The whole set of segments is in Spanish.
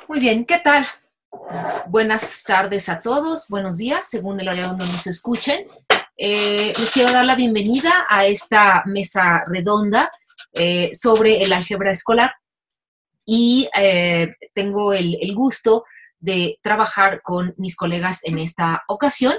Muy bien, ¿qué tal? Buenas tardes a todos, buenos días, según el horario donde nos escuchen. Les quiero dar la bienvenida a esta mesa redonda sobre el álgebra escolar y tengo el gusto de trabajar con mis colegas en esta ocasión.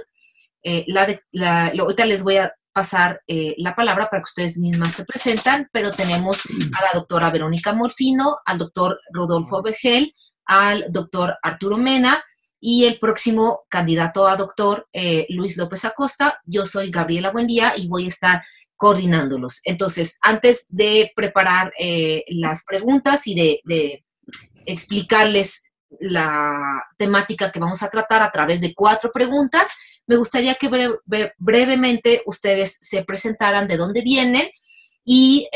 Ahorita les voy a pasar la palabra para que ustedes mismas se presentan, pero tenemos a la doctora Verónica Morfino, al doctor Rodolfo Vergel, al doctor Arturo Mena y el próximo candidato a doctor Luis López Acosta. Yo soy Gabriela Buendía y voy a estar coordinándolos. Entonces, antes de preparar las preguntas y de explicarles la temática que vamos a tratar a través de 4 preguntas, me gustaría que brevemente ustedes se presentaran de dónde vienen y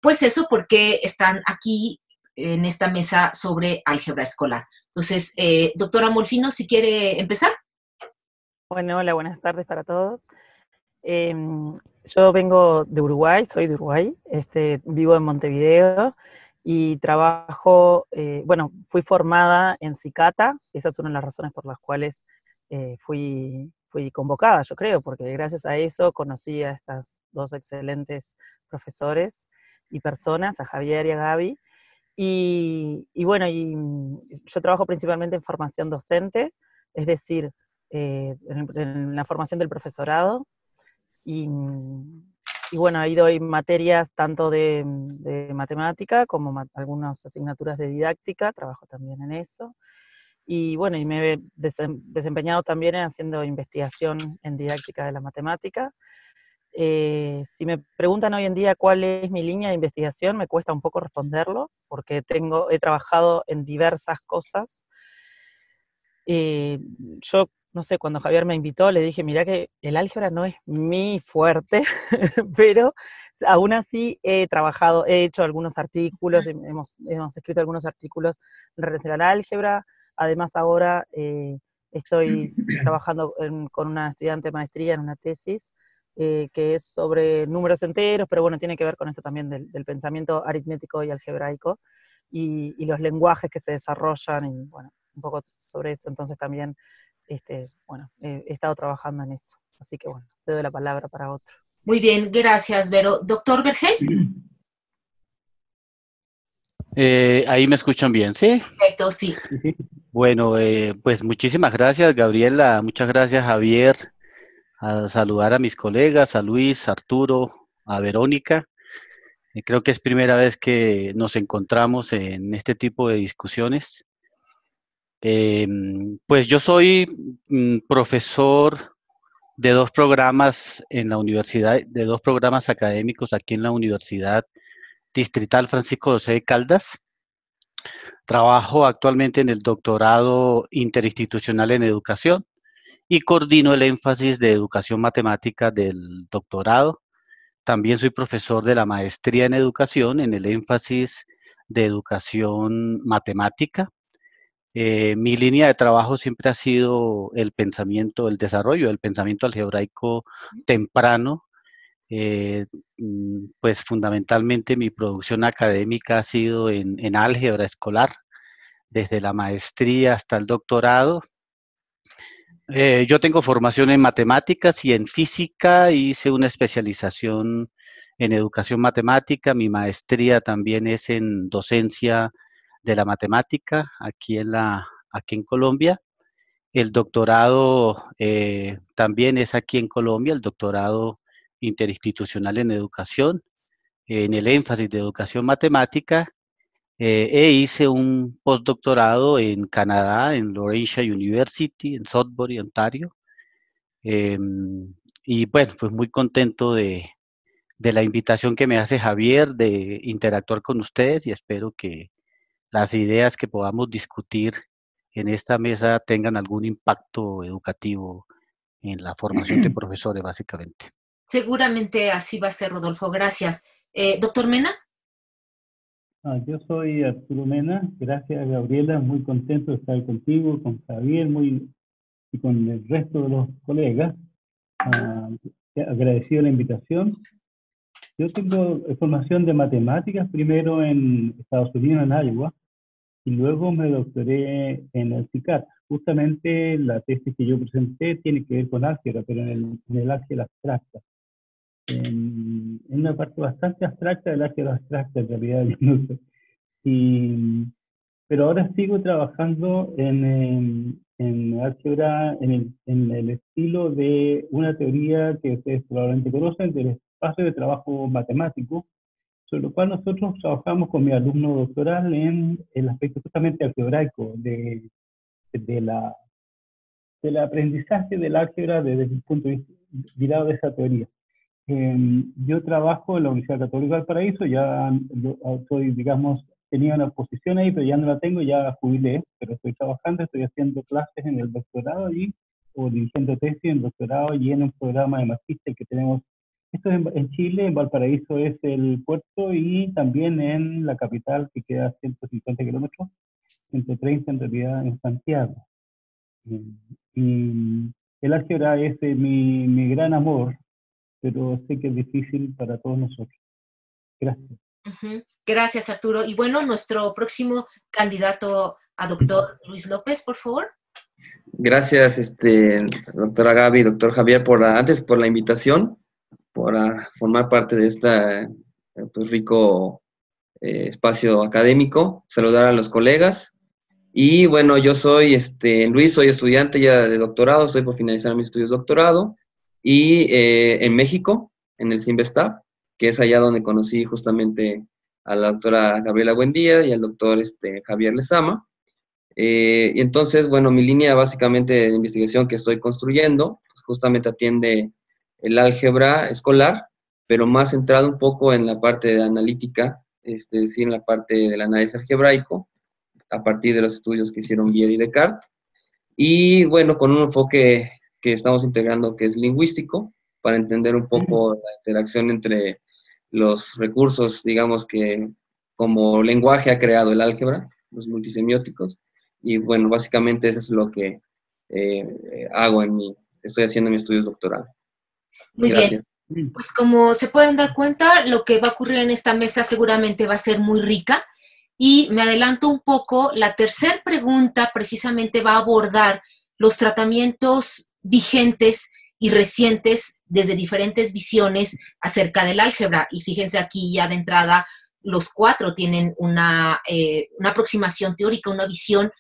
pues eso, por qué están aquí en esta mesa sobre álgebra escolar. Entonces, doctora Molfino, si quiere empezar. Bueno, hola, buenas tardes para todos. Yo vengo de Uruguay, soy de Uruguay, vivo en Montevideo y trabajo, bueno, fui formada en Cicata, esa es una de las razones por las cuales fui convocada, yo creo, porque gracias a eso conocí a estas dos excelentes profesores y personas, a Javier y a Gaby, y bueno, yo trabajo principalmente en formación docente, es decir, en la formación del profesorado, y, y bueno, ahí doy materias tanto de matemática como algunas asignaturas de didáctica, trabajo también en eso. Y bueno, y me he desempeñado también en haciendo investigación en didáctica de la matemática. Si me preguntan hoy en día cuál es mi línea de investigación, me cuesta un poco responderlo, porque he trabajado en diversas cosas. Yo, no sé, cuando Javier me invitó, le dije, mirá que el álgebra no es mi fuerte, pero aún así he trabajado, he hecho algunos artículos, hemos escrito algunos artículos en relación al álgebra. Además ahora estoy trabajando con una estudiante de maestría en una tesis que es sobre números enteros, pero bueno, tiene que ver con esto también del pensamiento aritmético y algebraico y los lenguajes que se desarrollan y bueno, un poco sobre eso. Entonces también, bueno, he estado trabajando en eso. Así que bueno, cedo la palabra para otro. Muy bien, gracias, Vero. Doctor Vergel. Ahí me escuchan bien, ¿sí? Perfecto, sí. Bueno, pues muchísimas gracias, Gabriela. Muchas gracias, Javier. A saludar a mis colegas, a Luis, a Arturo, a Verónica. Creo que es primera vez que nos encontramos en este tipo de discusiones. Eh, pues yo soy profesor de 2 programas en la universidad, de 2 programas académicos aquí en la Universidad Distrital Francisco José de Caldas. Trabajo actualmente en el doctorado interinstitucional en educación y coordino el énfasis de educación matemática del doctorado. También soy profesor de la maestría en educación en el énfasis de educación matemática. Mi línea de trabajo siempre ha sido el pensamiento, el desarrollo del pensamiento algebraico temprano. Pues fundamentalmente mi producción académica ha sido en álgebra escolar, desde la maestría hasta el doctorado. Yo tengo formación en matemáticas y en física, hice una especialización en educación matemática, mi maestría también es en docencia de la matemática aquí en Colombia. El doctorado también es aquí en Colombia, el doctorado interinstitucional en educación, en el énfasis de educación matemática. Hice un postdoctorado en Canadá, en Laurentian University, en Sudbury, Ontario. Eh, y bueno, pues muy contento de la invitación que me hace Javier de interactuar con ustedes y espero que las ideas que podamos discutir en esta mesa tengan algún impacto educativo en la formación de profesores, básicamente. Seguramente así va a ser, Rodolfo. Gracias. Doctor Mena. Yo soy Arturo Mena, gracias Gabriela, muy contento de estar contigo, con Javier y con el resto de los colegas. Ah, Agradecido la invitación. Yo tengo formación de matemáticas, primero en Estados Unidos, en Iowa, y luego me doctoré en el CICAT. Justamente la tesis que yo presenté tiene que ver con álgebra, pero en el álgebra abstracta. En una parte bastante abstracta del álgebra abstracta, en realidad, yo no sé. Pero ahora sigo trabajando en álgebra, en el estilo de una teoría que ustedes probablemente conocen, del espacio de trabajo matemático, sobre lo cual nosotros trabajamos con mi alumno doctoral en el aspecto justamente algebraico del aprendizaje del álgebra desde el punto de vista mirado de esa teoría. Yo trabajo en la Universidad Católica del Paraíso, ya soy, digamos, tenía una posición ahí, pero ya no la tengo, ya jubilé, pero estoy trabajando, estoy haciendo clases en el doctorado allí, o dirigiendo tesis en doctorado y en un programa de magíster que tenemos. Esto es en Chile, en Valparaíso es el puerto, y también en la capital, que queda a 150 kilómetros, 130 en realidad, en Santiago. Y el álgebra es mi gran amor, pero sé que es difícil para todos nosotros. Gracias. Gracias, Arturo. Y bueno, nuestro próximo candidato a doctor, Luis López, por favor. Gracias, doctora Gaby, doctor Javier, antes por la invitación, por formar parte de este pues, rico espacio académico, saludar a los colegas. Y bueno, yo soy Luis, soy estudiante ya de doctorado, estoy por finalizar mis estudios de doctorado, y en México, en el CIMBESTAF, que es allá donde conocí justamente a la doctora Gabriela Buendía y al doctor Javier Lezama. Y entonces, bueno, mi línea básicamente de investigación que estoy construyendo, pues justamente atiende el álgebra escolar, pero más centrado un poco en la parte de analítica, es decir, en la parte del análisis algebraico, a partir de los estudios que hicieron Vier y Descartes. Y bueno, con un enfoque que estamos integrando que es lingüístico, para entender un poco la interacción entre los recursos, digamos, que como lenguaje ha creado el álgebra, los multisemióticos. Y bueno, básicamente eso es lo que estoy haciendo en mi estudio doctoral. Muy Gracias. bien. Pues como se pueden dar cuenta, lo que va a ocurrir en esta mesa seguramente va a ser muy rica. Y me adelanto un poco, la tercera pregunta precisamente va a abordar los tratamientos vigentes y recientes desde diferentes visiones acerca del álgebra. Y fíjense aquí ya de entrada, los cuatro tienen una aproximación teórica, una visión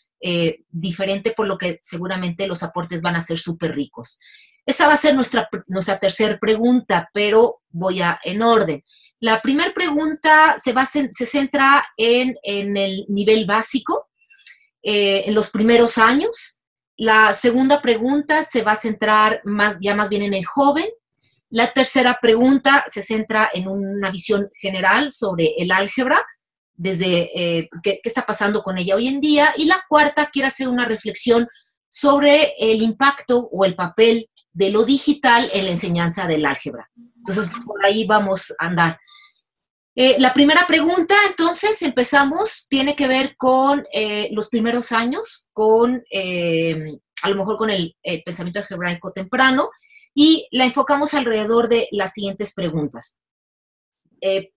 diferente, por lo que seguramente los aportes van a ser súper ricos. Esa va a ser nuestra tercera pregunta, pero voy en orden. La primera pregunta se centra en el nivel básico, en los primeros años. La segunda pregunta se va a centrar más bien en el joven. La tercera pregunta se centra en una visión general sobre el álgebra, desde qué está pasando con ella hoy en día. Y la cuarta quiere hacer una reflexión sobre el impacto o el papel de lo digital en la enseñanza del álgebra. Entonces, por ahí vamos a andar. La primera pregunta, entonces, empezamos, tiene que ver con los primeros años, a lo mejor con el pensamiento algebraico temprano, y la enfocamos alrededor de las siguientes preguntas.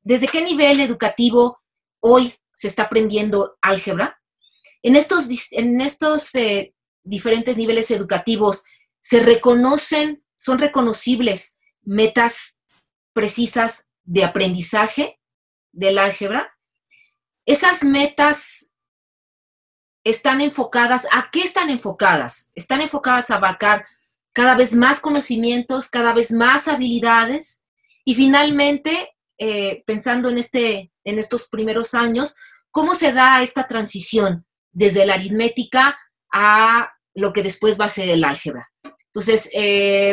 ¿Desde qué nivel educativo hoy se está aprendiendo álgebra? En estos diferentes niveles educativos, ¿son reconocibles metas precisas de aprendizaje del álgebra? Esas metas están enfocadas, ¿a qué están enfocadas? Están enfocadas a abarcar cada vez más conocimientos, cada vez más habilidades, y finalmente, pensando en estos primeros años, ¿cómo se da esta transición desde la aritmética a lo que después va a ser el álgebra? Entonces,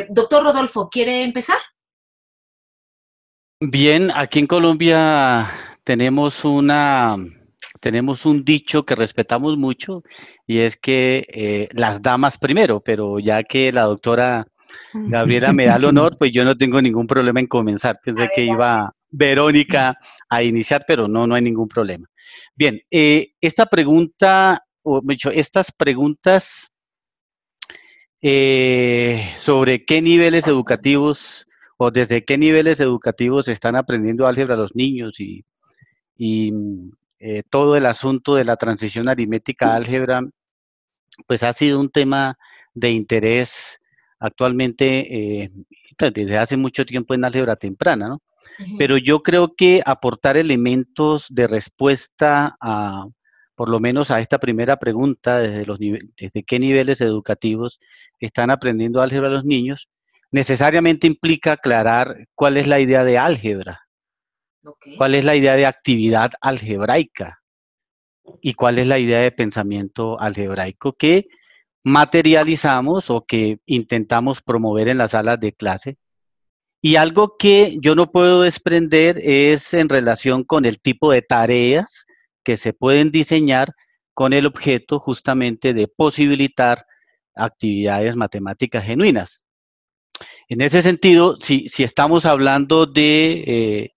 doctor Rodolfo, ¿quiere empezar? Bien, aquí en Colombia tenemos un dicho que respetamos mucho, y es que las damas primero, pero ya que la doctora Gabriela me da el honor, pues yo no tengo ningún problema en comenzar. Pensé que iba Verónica a iniciar, pero no hay ningún problema. Bien, esta pregunta, o mejor dicho, estas preguntas sobre qué niveles educativos o desde qué niveles educativos están aprendiendo álgebra los niños y todo el asunto de la transición aritmética a álgebra, pues ha sido un tema de interés actualmente desde hace mucho tiempo en álgebra temprana, ¿no? Pero yo creo que aportar elementos de respuesta a, por lo menos a esta primera pregunta, desde qué niveles educativos están aprendiendo álgebra los niños, necesariamente implica aclarar cuál es la idea de álgebra, cuál es la idea de actividad algebraica y cuál es la idea de pensamiento algebraico que materializamos o que intentamos promover en las salas de clase. Y algo que yo no puedo desprender es en relación con el tipo de tareas que se pueden diseñar con el objeto justamente de posibilitar actividades matemáticas genuinas. En ese sentido, si estamos hablando de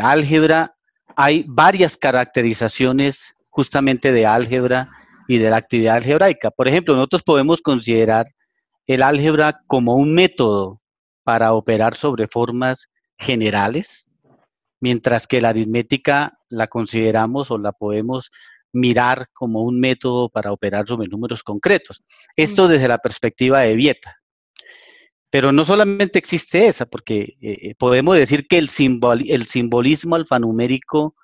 álgebra, hay varias caracterizaciones justamente de álgebra y de la actividad algebraica. Por ejemplo, nosotros podemos considerar el álgebra como un método para operar sobre formas generales, mientras que la aritmética la consideramos o la podemos mirar como un método para operar sobre números concretos. Esto desde la perspectiva de Vieta. Pero no solamente existe esa, porque podemos decir que el simbolismo alfanumérico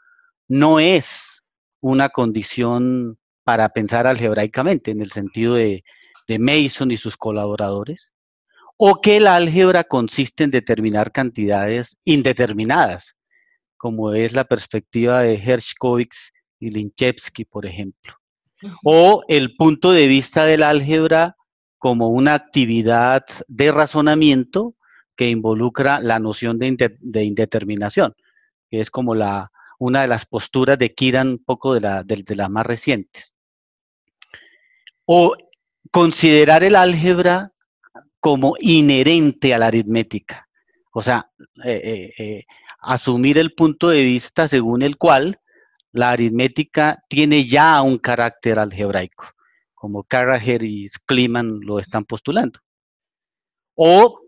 no es una condición para pensar algebraicamente, en el sentido de Mason y sus colaboradores, o que el álgebra consiste en determinar cantidades indeterminadas, como es la perspectiva de Hershkovich y Linchevsky, por ejemplo. O el punto de vista del álgebra como una actividad de razonamiento que involucra la noción de indeterminación, que es como una de las posturas de Kiran, un poco de las más recientes. O considerar el álgebra como inherente a la aritmética, o sea, asumir el punto de vista según el cual la aritmética tiene ya un carácter algebraico, como Carrager y Schliemann lo están postulando. O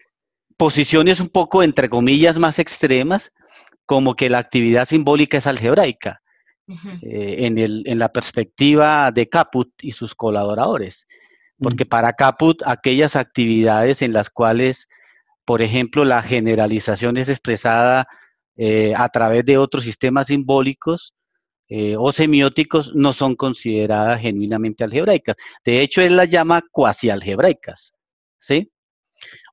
posiciones un poco, entre comillas, más extremas, como que la actividad simbólica es algebraica, en la perspectiva de Caput y sus colaboradores. Porque para Caput, aquellas actividades en las cuales, por ejemplo, la generalización es expresada a través de otros sistemas simbólicos o semióticos, no son consideradas genuinamente algebraicas. De hecho, él las llama cuasi algebraicas, ¿sí?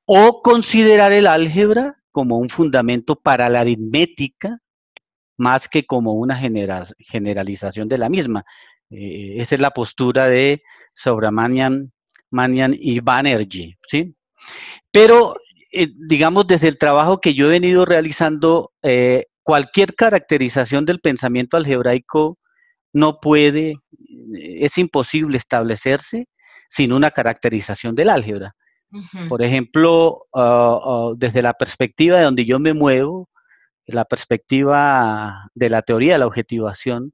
O considerar el álgebra como un fundamento para la aritmética, más que como una generalización de la misma. Esa es la postura de Subramanian y Banerjee, ¿sí? Pero, digamos, desde el trabajo que yo he venido realizando, cualquier caracterización del pensamiento algebraico no puede, es imposible establecerse sin una caracterización del álgebra. Por ejemplo, desde la perspectiva de donde yo me muevo, la perspectiva de la teoría de la objetivación,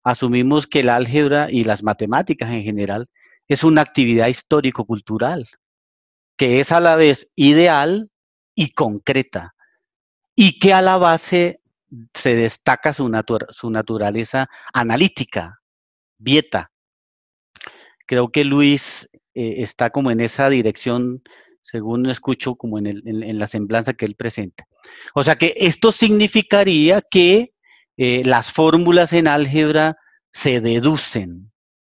asumimos que el álgebra y las matemáticas en general es una actividad histórico-cultural, que es a la vez ideal y concreta, y que a la base se destaca su naturaleza analítica, Vieta. Creo que Luis está como en esa dirección, según escucho, como en la semblanza que él presenta. O sea que esto significaría que las fórmulas en álgebra se deducen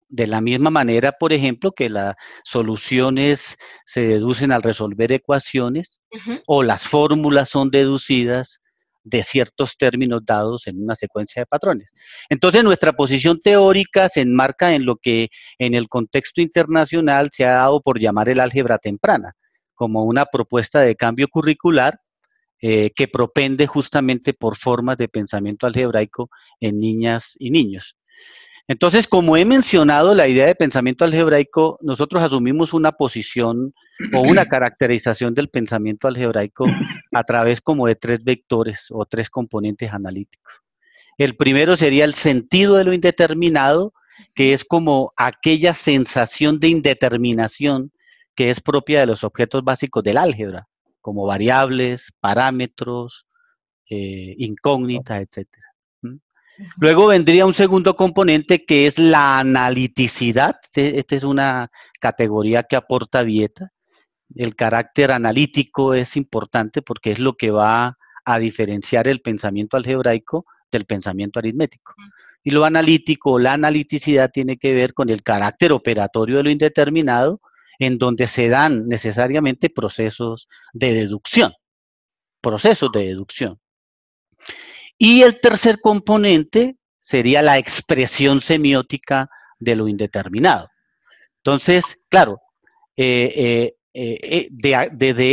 de la misma manera, por ejemplo, que las soluciones se deducen al resolver ecuaciones, o las fórmulas son deducidas de ciertos términos dados en una secuencia de patrones. Entonces, nuestra posición teórica se enmarca en lo que en el contexto internacional se ha dado por llamar el álgebra temprana, como una propuesta de cambio curricular que propende justamente por formas de pensamiento algebraico en niñas y niños. Entonces, como he mencionado la idea de pensamiento algebraico, nosotros asumimos una posición o una caracterización del pensamiento algebraico a través como de 3 vectores o 3 componentes analíticos. El primero sería el sentido de lo indeterminado, que es como aquella sensación de indeterminación que es propia de los objetos básicos del álgebra, como variables, parámetros, incógnitas, etc. Luego vendría un segundo componente que es la analiticidad. Esta es una categoría que aporta Vieta. El carácter analítico es importante porque es lo que va a diferenciar el pensamiento algebraico del pensamiento aritmético. Y lo analítico, la analiticidad tiene que ver con el carácter operatorio de lo indeterminado, en donde se dan necesariamente procesos de deducción. Procesos de deducción. Y el tercer componente sería la expresión semiótica de lo indeterminado. Entonces, claro, desde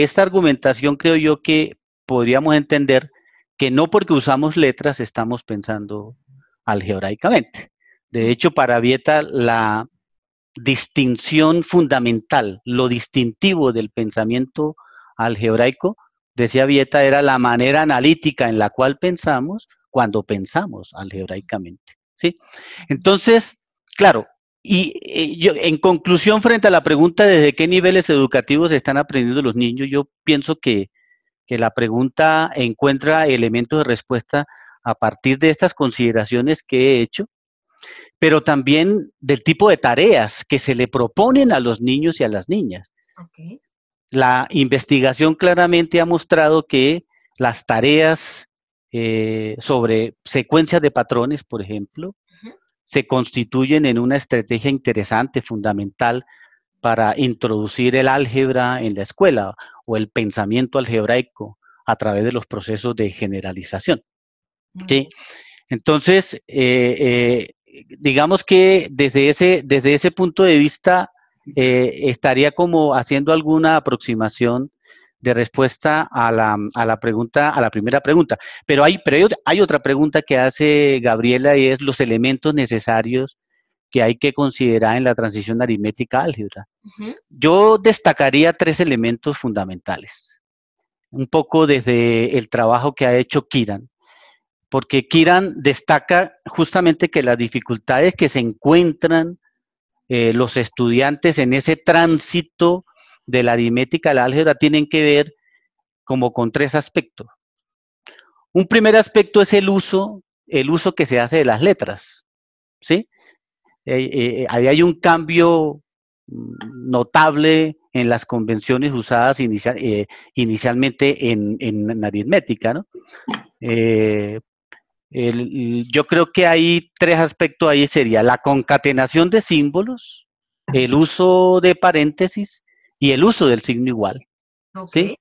esta argumentación creo yo que podríamos entender que no porque usamos letras estamos pensando algebraicamente. De hecho, para Vieta la distinción fundamental, lo distintivo del pensamiento algebraico, decía Vieta, era la manera analítica en la cual pensamos cuando pensamos algebraicamente, ¿sí? Entonces, claro, yo, en conclusión, frente a la pregunta de desde qué niveles educativos están aprendiendo los niños, yo pienso que la pregunta encuentra elementos de respuesta a partir de estas consideraciones que he hecho, pero también del tipo de tareas que se le proponen a los niños y a las niñas. Okay. La investigación claramente ha mostrado que las tareas sobre secuencias de patrones, por ejemplo, se constituyen en una estrategia interesante, fundamental, para introducir el álgebra en la escuela o el pensamiento algebraico a través de los procesos de generalización. ¿Sí? Entonces, digamos que desde ese punto de vista estaría como haciendo alguna aproximación de respuesta a la primera pregunta. Pero hay otra pregunta que hace Gabriela y es los elementos necesarios que hay que considerar en la transición aritmética álgebra. Yo destacaría 3 elementos fundamentales, un poco desde el trabajo que ha hecho Kiran, porque Kiran destaca justamente que las dificultades que se encuentran los estudiantes en ese tránsito de la aritmética a la álgebra tienen que ver como con 3 aspectos. Un primer aspecto es el uso que se hace de las letras, ¿sí? Ahí hay un cambio notable en las convenciones usadas inicialmente en aritmética, ¿no? Yo creo que hay 3 aspectos ahí, sería la concatenación de símbolos, el uso de paréntesis y el uso del signo igual. Okay. ¿Sí?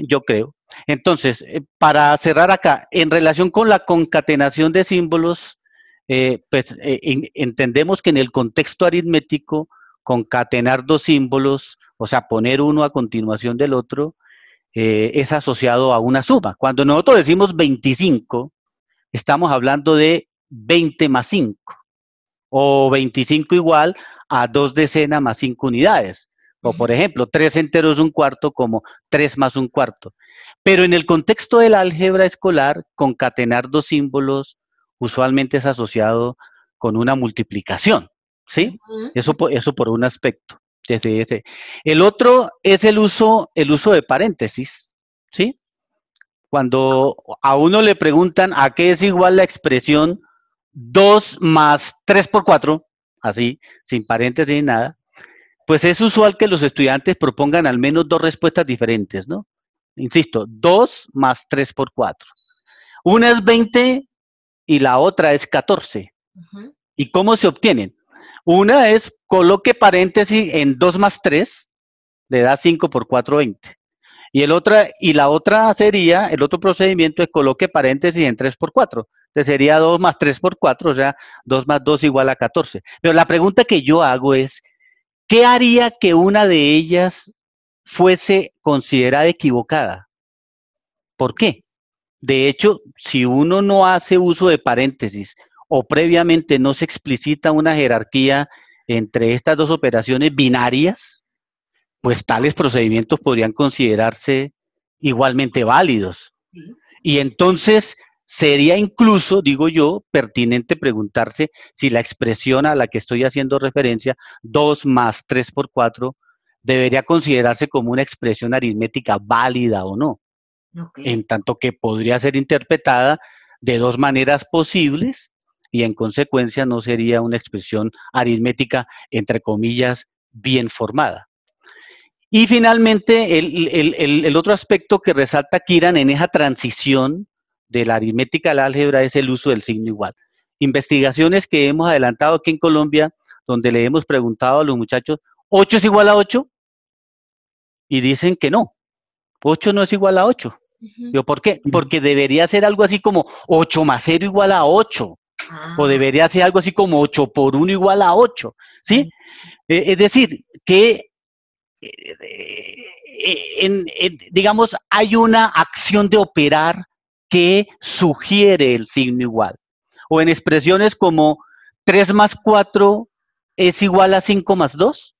Yo creo. Entonces, para cerrar acá, en relación con la concatenación de símbolos, entendemos que en el contexto aritmético, concatenar 2 símbolos, o sea, poner uno a continuación del otro, es asociado a una suma. Cuando nosotros decimos 25, estamos hablando de 20 más 5, o 25 igual a 2 decenas más 5 unidades. O por ejemplo, 3 enteros un cuarto como 3 más un cuarto. Pero en el contexto del álgebra escolar, concatenar 2 símbolos usualmente es asociado con una multiplicación, ¿sí? Eso por un aspecto. Desde ese. El otro es el uso de paréntesis, ¿sí? Cuando a uno le preguntan a qué es igual la expresión 2 más 3 por 4, así, sin paréntesis ni nada, pues es usual que los estudiantes propongan al menos 2 respuestas diferentes, ¿no? Insisto, 2 más 3 por 4. Una es 20 y la otra es 14. ¿Y cómo se obtienen? Una es coloque paréntesis en 2 más 3, le da 5 por 4, 20. Y la otra sería, el otro procedimiento es coloque paréntesis en 3 por 4. Entonces sería 2 más 3 por 4, o sea, 2 más 2 igual a 14. Pero la pregunta que yo hago es, ¿qué haría que una de ellas fuese considerada equivocada? ¿Por qué? De hecho, si uno no hace uso de paréntesis o previamente no se explicita una jerarquía entre estas 2 operaciones binarias, pues tales procedimientos podrían considerarse igualmente válidos. Y entonces sería incluso, digo yo, pertinente preguntarse si la expresión a la que estoy haciendo referencia, 2 más 3 por 4, debería considerarse como una expresión aritmética válida o no. En tanto que podría ser interpretada de dos maneras posibles y en consecuencia no sería una expresión aritmética, entre comillas, bien formada. Y finalmente, el otro aspecto que resalta Kiran en esa transición de la aritmética a la álgebra es el uso del signo igual. Investigaciones que hemos adelantado aquí en Colombia, donde le hemos preguntado a los muchachos, ¿8 es igual a 8? Y dicen que no, 8 no es igual a 8. ¿Yo por qué? Porque debería ser algo así como 8 más 0 igual a 8. O debería ser algo así como 8 por 1 igual a 8. ¿Sí? Es decir, que digamos, hay una acción de operar que sugiere el signo igual. O en expresiones como 3 más 4 es igual a 5 más 2.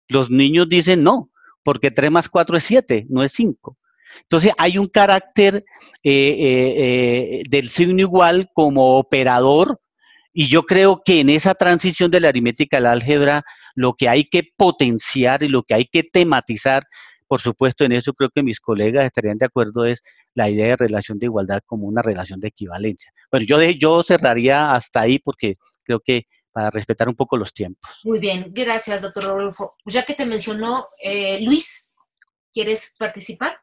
Los niños dicen no, porque 3 más 4 es 7, no es 5. Entonces hay un carácter del signo igual como operador, y yo creo que en esa transición de la aritmética al álgebra, lo que hay que potenciar y lo que hay que tematizar, por supuesto, en eso creo que mis colegas estarían de acuerdo, es la idea de relación de igualdad como una relación de equivalencia. Bueno, yo cerraría hasta ahí porque creo que para respetar un poco los tiempos. Muy bien, gracias, doctor Rodolfo. Ya que te mencionó Luis, ¿quieres participar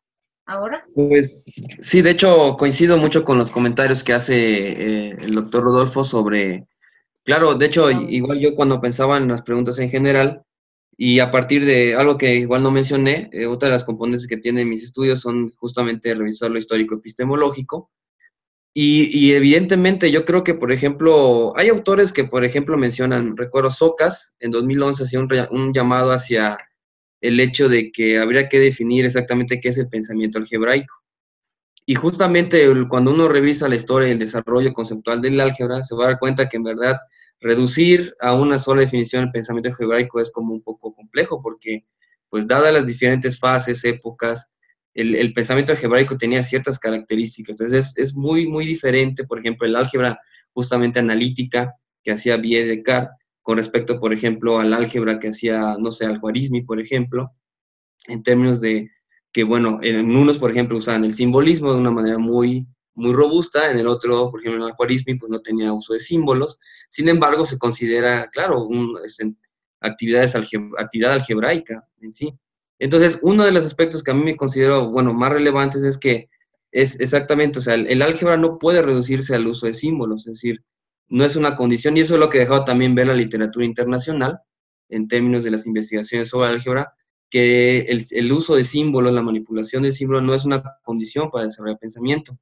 ahora? Pues sí, de hecho coincido mucho con los comentarios que hace el doctor Rodolfo sobre, claro, de hecho igual yo cuando pensaba en las preguntas en general y a partir de algo que igual no mencioné, otra de las componentes que tienen mis estudios son justamente revisar lo histórico epistemológico y evidentemente yo creo que, por ejemplo, hay autores que, por ejemplo, mencionan, recuerdo Socas, en 2011 hacía un llamado hacia el hecho de que habría que definir exactamente qué es el pensamiento algebraico. Y justamente cuando uno revisa la historia y el desarrollo conceptual del álgebra, se va a dar cuenta que en verdad reducir a una sola definición el pensamiento algebraico es como un poco complejo, porque pues dadas las diferentes fases, épocas, el pensamiento algebraico tenía ciertas características. Entonces es muy, muy diferente, por ejemplo, el álgebra justamente analítica que hacía Bie Descartes, con respecto, por ejemplo, al álgebra que hacía, no sé, Al-Khwarizmi, por ejemplo, en términos de que, bueno, en unos, por ejemplo, usaban el simbolismo de una manera muy, muy robusta, en el otro, por ejemplo, en el Al-Khwarizmi, pues no tenía uso de símbolos. Sin embargo, se considera, claro, actividad algebraica en sí. Entonces, uno de los aspectos que a mí me considero, bueno, más relevantes es que es exactamente, o sea, el álgebra no puede reducirse al uso de símbolos, es decir, no es una condición, y eso es lo que ha dejado también ver la literatura internacional en términos de las investigaciones sobre álgebra, que el uso de símbolos, la manipulación de símbolos no es una condición para desarrollar pensamiento.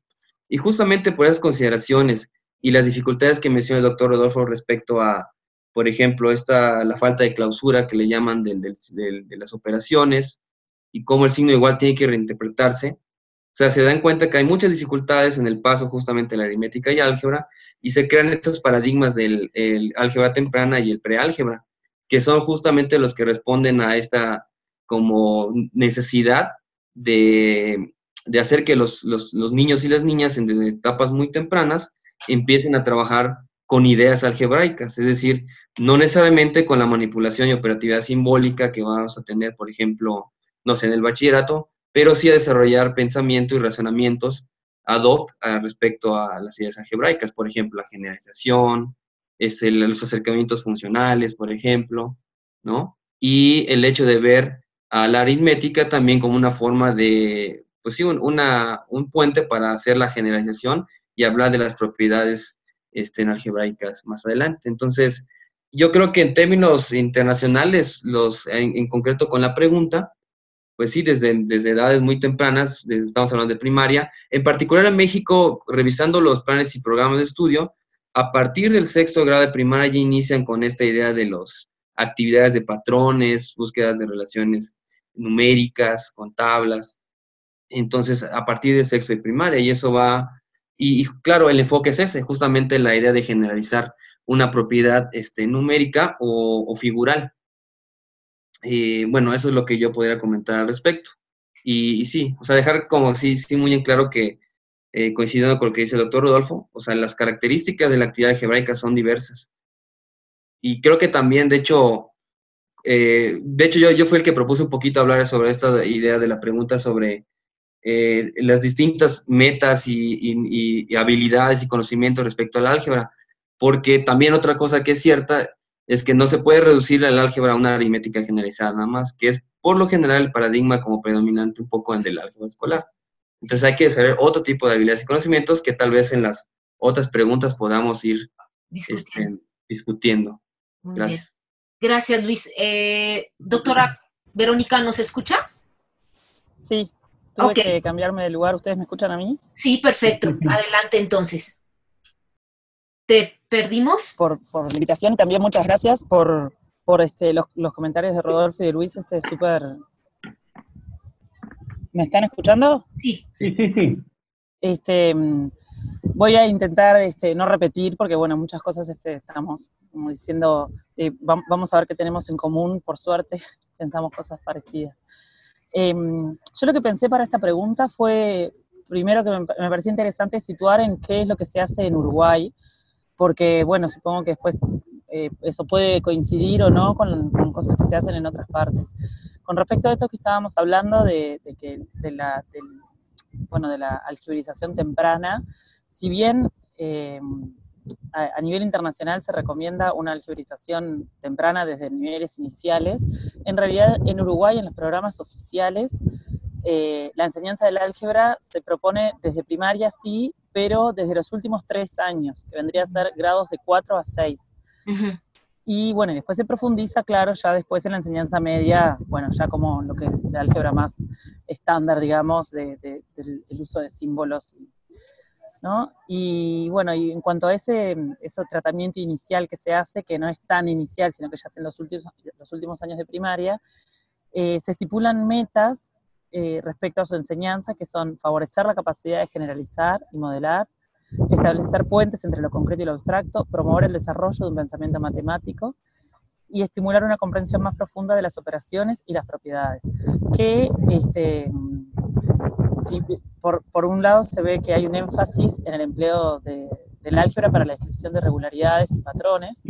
Y justamente por esas consideraciones y las dificultades que menciona el doctor Rodolfo respecto a, por ejemplo, la falta de clausura que le llaman de las operaciones y cómo el signo igual tiene que reinterpretarse, o sea, se dan cuenta que hay muchas dificultades en el paso justamente de la aritmética y álgebra, y se crean estos paradigmas del álgebra temprana y el preálgebra, que son justamente los que responden a esta como necesidad de hacer que los niños y las niñas desde etapas muy tempranas empiecen a trabajar con ideas algebraicas, es decir, no necesariamente con la manipulación y operatividad simbólica que vamos a tener, por ejemplo, no sé, en el bachillerato, pero sí a desarrollar pensamiento y razonamientos ad hoc respecto a las ideas algebraicas, por ejemplo, la generalización, los acercamientos funcionales, por ejemplo, ¿no? Y el hecho de ver a la aritmética también como una forma de, pues sí, un puente para hacer la generalización y hablar de las propiedades algebraicas más adelante. Entonces, yo creo que en términos internacionales, en concreto con la pregunta, pues sí, desde edades muy tempranas, estamos hablando de primaria, en particular en México, revisando los planes y programas de estudio, a partir del sexto grado de primaria ya inician con esta idea de las actividades de patrones, búsquedas de relaciones numéricas, con tablas. Entonces, a partir del sexto de primaria, y eso va, y claro, el enfoque es ese, justamente la idea de generalizar una propiedad numérica o figural. Bueno, eso es lo que yo podría comentar al respecto. Y sí, o sea, dejar como sí muy en claro que, coincidiendo con lo que dice el doctor Rodolfo, o sea, las características de la actividad algebraica son diversas. Y creo que también, de hecho yo fui el que propuse un poquito hablar sobre esta idea de la pregunta sobre las distintas metas y habilidades y conocimientos respecto al álgebra, porque también otra cosa que es cierta es que no se puede reducir el álgebra a una aritmética generalizada nada más, que es por lo general el paradigma como predominante un poco el del álgebra escolar. Entonces hay que desarrollar otro tipo de habilidades y conocimientos que tal vez en las otras preguntas podamos ir discutiendo. Muy Gracias. Bien. Gracias, Luis. Doctora Verónica, ¿nos escuchas? Sí, tuve que cambiarme de lugar. ¿Ustedes me escuchan a mí? Sí, perfecto. Adelante, entonces. ¿Te perdimos? Por la invitación y también muchas gracias por los comentarios de Rodolfo y de Luis, súper... ¿Me están escuchando? Sí. Sí. Voy a intentar no repetir, porque bueno, muchas cosas estamos como diciendo, vamos a ver qué tenemos en común, por suerte, pensamos cosas parecidas. Yo lo que pensé para esta pregunta fue, primero que me parecía interesante situar en qué es lo que se hace en Uruguay, porque bueno, supongo que después eso puede coincidir o no con cosas que se hacen en otras partes. Con respecto a esto que estábamos hablando de la algebraización temprana, si bien a nivel internacional se recomienda una algebraización temprana desde niveles iniciales, en realidad en Uruguay, en los programas oficiales, la enseñanza del álgebra se propone desde primaria, sí, pero desde los últimos 3 años, que vendría a ser grados de 4 a 6. Y bueno, después se profundiza, claro, ya después en la enseñanza media, bueno, ya como lo que es el álgebra más estándar, digamos, del uso de símbolos, ¿no? Y bueno, y en cuanto a ese tratamiento inicial que se hace, que no es tan inicial, sino que ya es en los últimos años de primaria, se estipulan metas respecto a su enseñanza, que son favorecer la capacidad de generalizar y modelar, establecer puentes entre lo concreto y lo abstracto, promover el desarrollo de un pensamiento matemático y estimular una comprensión más profunda de las operaciones y las propiedades. Que sí, por un lado se ve que hay un énfasis en el empleo del álgebra para la descripción de regularidades y patrones,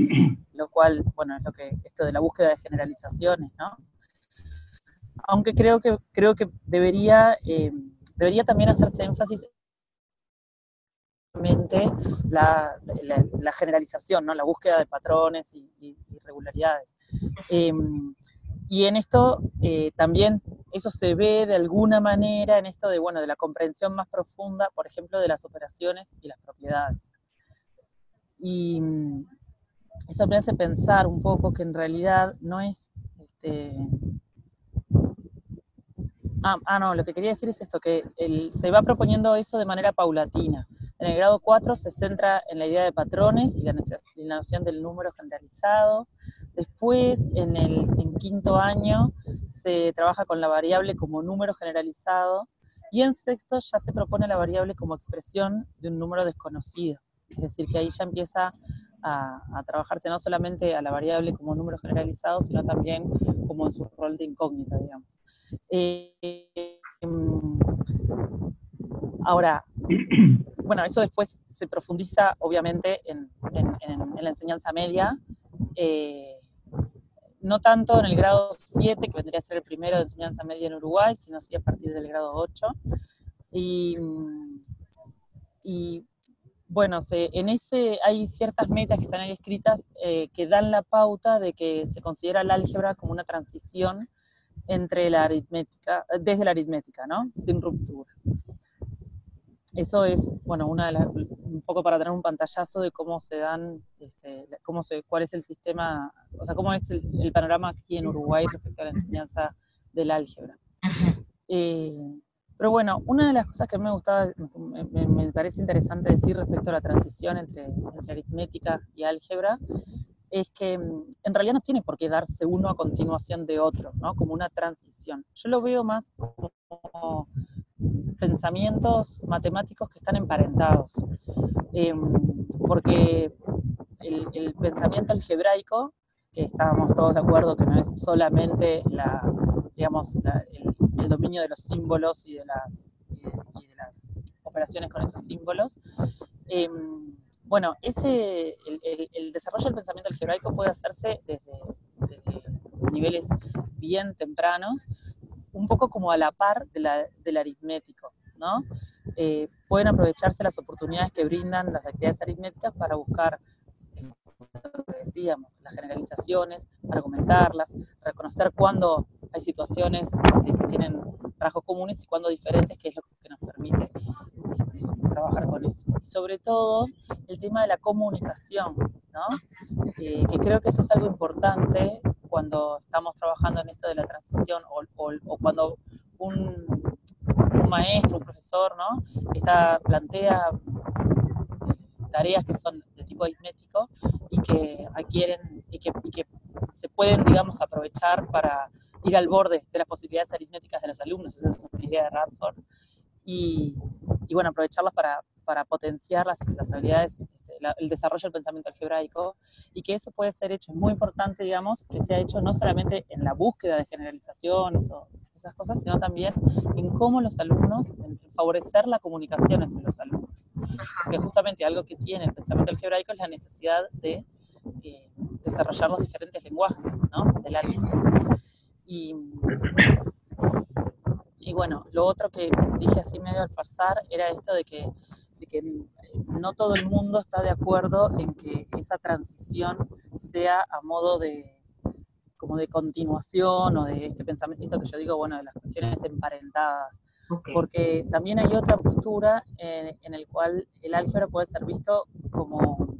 lo cual, bueno, es lo que esto de la búsqueda de generalizaciones, ¿no? Aunque creo que debería también hacerse énfasis la generalización, ¿no? La búsqueda de patrones y regularidades. Y en esto también eso se ve de alguna manera en esto de la comprensión más profunda, por ejemplo, de las operaciones y las propiedades. Y eso me hace pensar un poco que en realidad no es... no, lo que quería decir es esto, que se va proponiendo eso de manera paulatina. En el grado 4 se centra en la idea de patrones y la noción del número generalizado. Después, en quinto año, se trabaja con la variable como número generalizado. Y en sexto ya se propone la variable como expresión de un número desconocido. Es decir, que ahí ya empieza a trabajarse no solamente a la variable como número generalizado, sino también como en su rol de incógnita, digamos. Ahora, bueno, eso después se profundiza obviamente en la enseñanza media, no tanto en el grado 7, que vendría a ser el primero de enseñanza media en Uruguay, sino sí a partir del grado 8. Y bueno, en ese hay ciertas metas que están ahí escritas que dan la pauta de que se considera el álgebra como una transición entre la aritmética, desde la aritmética, ¿no? Sin ruptura. Eso es, bueno, un poco para tener un pantallazo de cómo se dan, cuál es el sistema, o sea, cómo es el panorama aquí en Uruguay respecto a la enseñanza del álgebra. Pero bueno, una de las cosas que me gustaba, me parece interesante decir respecto a la transición entre aritmética y álgebra, es que en realidad no tiene por qué darse uno a continuación de otro, ¿no? Como una transición. Yo lo veo más como pensamientos matemáticos que están emparentados, porque el pensamiento algebraico, que estábamos todos de acuerdo que no es solamente el dominio de los símbolos y de las operaciones con esos símbolos, bueno, el desarrollo del pensamiento algebraico puede hacerse desde niveles bien tempranos. un poco como a la par del aritmético, ¿no? Pueden aprovecharse las oportunidades que brindan las actividades aritméticas para buscar, lo que decíamos, las generalizaciones, argumentarlas, reconocer cuándo hay situaciones que tienen rasgos comunes y cuándo diferentes, que es lo que nos permite trabajar con eso. Y sobre todo, el tema de la comunicación, ¿no? Que creo que eso es algo importante cuando estamos trabajando en esto de la transición o cuando un maestro, un profesor, ¿no? plantea tareas que son de tipo aritmético y que requieren y que se pueden, digamos, aprovechar para ir al borde de las posibilidades aritméticas de los alumnos. Esa es una idea de Radford. Y bueno, aprovecharlas para potenciar las habilidades, el desarrollo del pensamiento algebraico, y que eso puede ser hecho, es muy importante, digamos, que sea hecho no solamente en la búsqueda de generalizaciones o esas cosas, sino también en cómo los alumnos, en favorecer la comunicación entre los alumnos. Porque justamente algo que tiene el pensamiento algebraico es la necesidad de desarrollar los diferentes lenguajes, ¿no? Del álgebra. Y bueno, lo otro que dije así medio al pasar era esto de que no todo el mundo está de acuerdo en que esa transición sea a modo como de continuación o de este pensamiento, esto que yo digo, bueno, de las cuestiones emparentadas. Okay. Porque también hay otra postura en el cual el álgebra puede ser visto como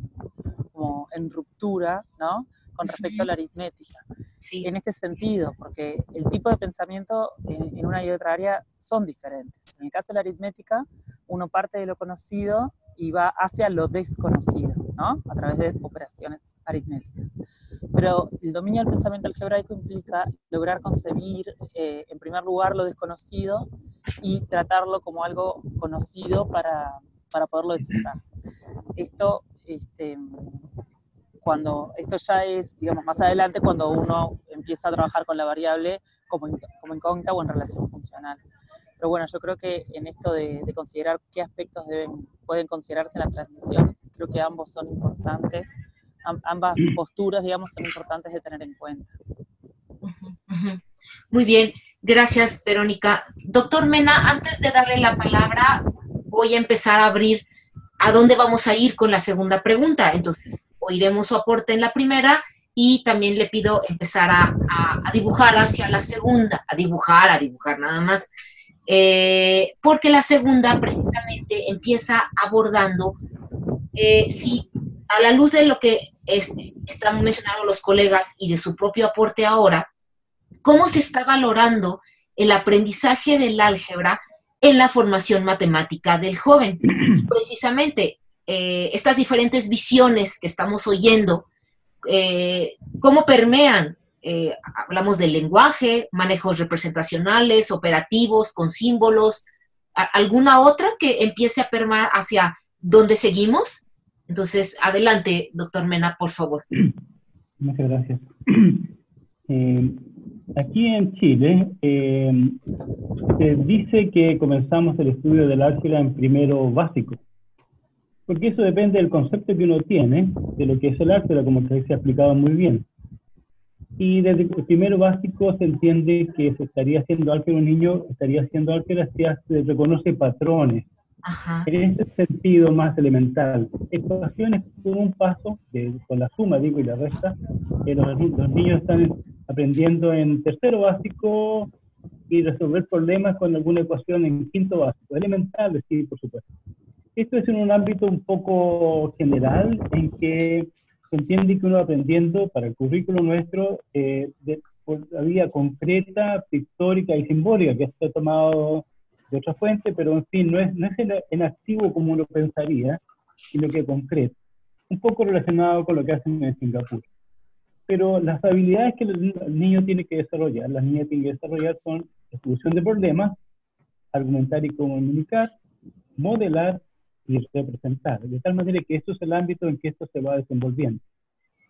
en ruptura, ¿no? Con respecto a la aritmética. Sí. En este sentido, porque el tipo de pensamiento en una y otra área son diferentes. En el caso de la aritmética, uno parte de lo conocido y va hacia lo desconocido, ¿no? A través de operaciones aritméticas. Pero el dominio del pensamiento algebraico implica lograr concebir, en primer lugar, lo desconocido y tratarlo como algo conocido para poderlo descifrar. Esto ya es, digamos, más adelante cuando uno empieza a trabajar con la variable como incógnita o en relación funcional. Pero bueno, yo creo que en esto de considerar qué aspectos pueden considerarse en la transición, creo que ambos son importantes, ambas posturas, digamos, son importantes de tener en cuenta. Muy bien, gracias, Verónica. Doctor Mena, antes de darle la palabra, voy a empezar a abrir a dónde vamos a ir con la segunda pregunta. Entonces, oiremos su aporte en la primera y también le pido empezar a dibujar hacia la segunda, a dibujar nada más, porque la segunda precisamente empieza abordando, si a la luz de lo que están mencionando los colegas y de su propio aporte ahora, ¿cómo se está valorando el aprendizaje del álgebra en la formación matemática del joven? Precisamente, estas diferentes visiones que estamos oyendo, ¿cómo permean? Hablamos del lenguaje, manejos representacionales, operativos, con símbolos, ¿alguna otra que empiece a permear hacia dónde seguimos? Entonces, adelante, doctor Mena, por favor. Muchas gracias. Aquí en Chile se dice que comenzamos el estudio del álgebra en primero básico, porque eso depende del concepto que uno tiene de lo que es el álgebra, como que se ha explicado muy bien. Y desde el primero básico se entiende que se estaría haciendo álgebra, un niño estaría haciendo álgebra si se reconoce patrones. Ajá. En ese sentido más elemental, ecuaciones con un paso, con la suma, digo, y la resta, los niños están aprendiendo en tercero básico y resolver problemas con alguna ecuación en quinto básico, elementales, sí, por supuesto. Esto es en un ámbito un poco general, en que se entiende que uno va aprendiendo para el currículo nuestro por la vía concreta, pictórica y simbólica, que está tomado de otra fuente, pero en fin, no es en activo como uno pensaría, sino que concreto. Un poco relacionado con lo que hacen en Singapur. Pero las habilidades que el niño tiene que desarrollar, las niñas tienen que desarrollar son la solución de problemas, argumentar y comunicar, modelar y representar. De tal manera que esto es el ámbito en que esto se va desenvolviendo.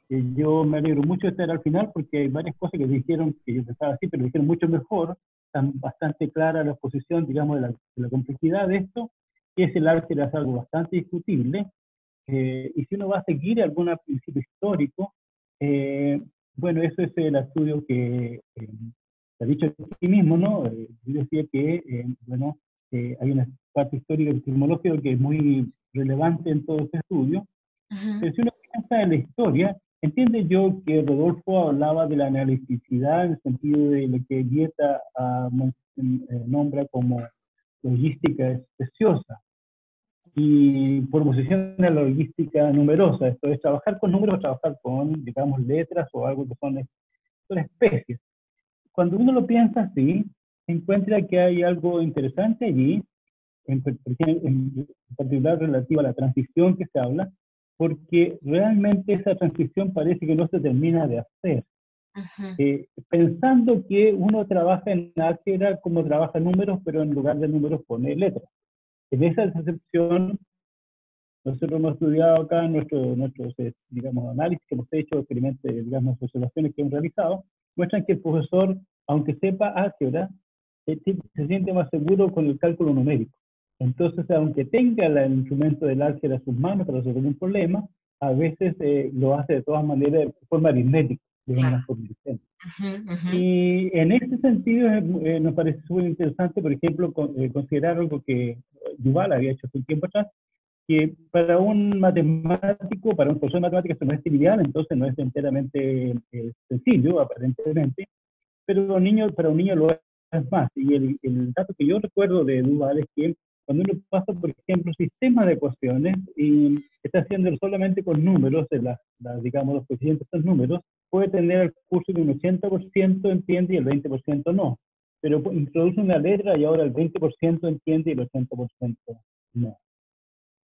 Yo me alegro mucho de estar al final porque hay varias cosas que dijeron que yo pensaba así, pero dijeron mucho mejor. Están bastante clara la exposición, digamos, de la complejidad de esto, que es el álgebra, es algo bastante discutible, y si uno va a seguir algún principio histórico, bueno, eso es el estudio que Se ha dicho aquí mismo, ¿no? Yo decía que, bueno, hay una parte histórica epistemológica que es muy relevante en todo este estudio, pero si uno piensa en la historia, entiende yo que Rodolfo hablaba de la analiticidad en el sentido de lo que Dieta nombra como logística especiosa, y por oposición a la logística numerosa, esto es trabajar con números o trabajar con, digamos, letras o algo que son especies. Cuando uno lo piensa así, encuentra que hay algo interesante allí, en particular relativo a la transición que se habla, porque realmente esa transición parece que no se termina de hacer. Pensando que uno trabaja en álgebra como trabaja números, pero en lugar de números pone letras. En esa excepción, nosotros hemos estudiado acá nuestros digamos, análisis que hemos hecho, experimentos, digamos, observaciones que hemos realizado, muestran que el profesor, aunque sepa álgebra, se siente más seguro con el cálculo numérico. Entonces, aunque tenga el instrumento del álgebra en sus manos para resolver un problema, a veces lo hace de todas maneras de forma aritmética, de una forma diferente. Y en ese sentido nos parece súper interesante, por ejemplo, considerar algo que Yuval había hecho hace un tiempo atrás, que para un matemático, para un profesor de matemáticas, no es trivial, entonces no es enteramente sencillo, aparentemente, pero para un niño lo es más. Y el dato que yo recuerdo de Duval es que cuando uno pasa, por ejemplo, sistemas de ecuaciones y está haciéndolo solamente con números, digamos, los coeficientes son números, puede tener el curso de un 80% entiende y el 20% no. Pero introduce una letra y ahora el 20% entiende y el 80% no.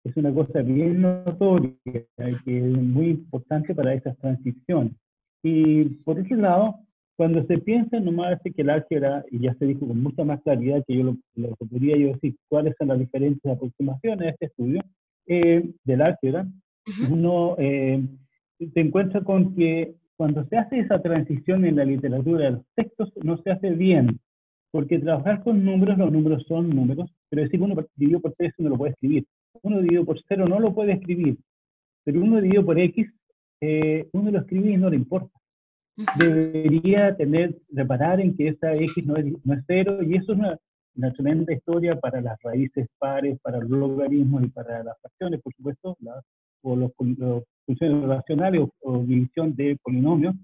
Es una cosa bien notoria que es muy importante para esas transiciones. Y por otro lado, cuando se piensa nomás que el álgebra, y ya se dijo con mucha más claridad que yo lo que podría yo decir, cuáles son las diferentes aproximaciones de este estudio del álgebra, uno se encuentra con que cuando se hace esa transición en la literatura de los textos, no se hace bien, porque trabajar con números, los números son números, pero decir 1 dividido por 3 uno lo puede escribir. 1 dividido por 0 no lo puede escribir, pero 1 dividido por x, uno lo escribe y no le importa. Debería reparar en que esa x no es 0, y eso es una tremenda historia para las raíces pares, para los logaritmos y para las fracciones, por supuesto, o los funciones racionales o división de polinomios.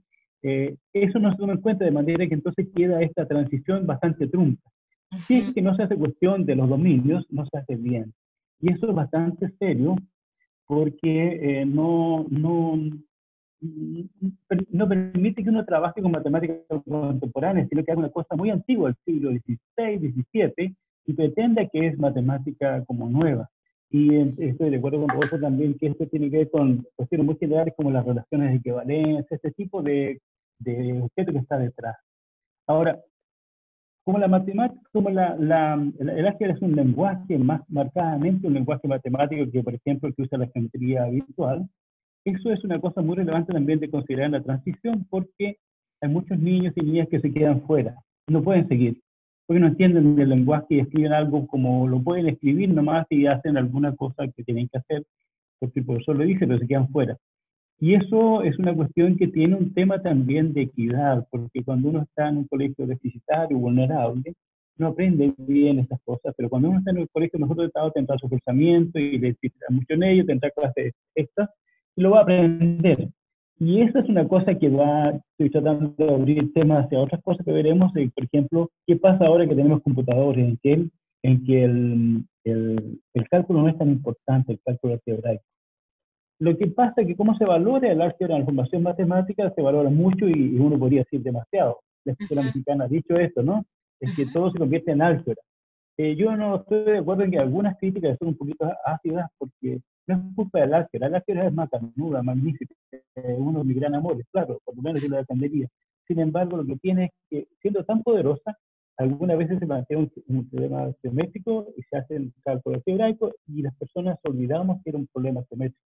Eso no se toma en cuenta, de manera que entonces queda esta transición bastante trunca. Si es que no se hace cuestión de los dominios, no se hace bien. Y eso es bastante serio, porque no permite que uno trabaje con matemáticas contemporáneas, sino que haga una cosa muy antigua, del siglo XVI, XVII, y pretende que es matemática como nueva. Y estoy de acuerdo con Rodolfo también que esto tiene que ver con cuestiones muy generales como las relaciones de equivalencia, este tipo de objeto que está detrás. Ahora, como la matemática, como el álgebra es un lenguaje más marcadamente un lenguaje matemático que, por ejemplo, que usa la geometría virtual, eso es una cosa muy relevante también de considerar en la transición, porque hay muchos niños y niñas que se quedan fuera, no pueden seguir, porque no entienden el lenguaje y escriben algo como lo pueden escribir nomás y hacen alguna cosa que tienen que hacer, porque el profesor lo dice, pero se quedan fuera. Y eso es una cuestión que tiene un tema también de equidad, porque cuando uno está en un colegio deficitario, vulnerable, no aprende bien estas cosas, pero cuando uno está en el colegio mejor dotado tendrá su forzamiento y le explicará mucho en ello, tendrá clases extras, y lo va a aprender. Y esa es una cosa que estoy tratando de abrir temas hacia otras cosas que veremos, por ejemplo, qué pasa ahora que tenemos computadores, en que el cálculo no es tan importante, el cálculo algebraico. Lo que pasa es que cómo se valora el álgebra en la formación matemática se valora mucho y uno podría decir demasiado. La escuela mexicana ha dicho esto, ¿no? Es que todo se convierte en álgebra. Yo no estoy de acuerdo en que algunas críticas son un poquito ácidas porque no es culpa del álgebra. El álgebra es macanuda, magnífica, uno de mis gran amores, claro, por lo menos yo la defendería. Sin embargo, lo que tiene es que, siendo tan poderosa, algunas veces se plantea un problema geométrico y se hace el cálculo algebraico y las personas olvidamos que era un problema geométrico.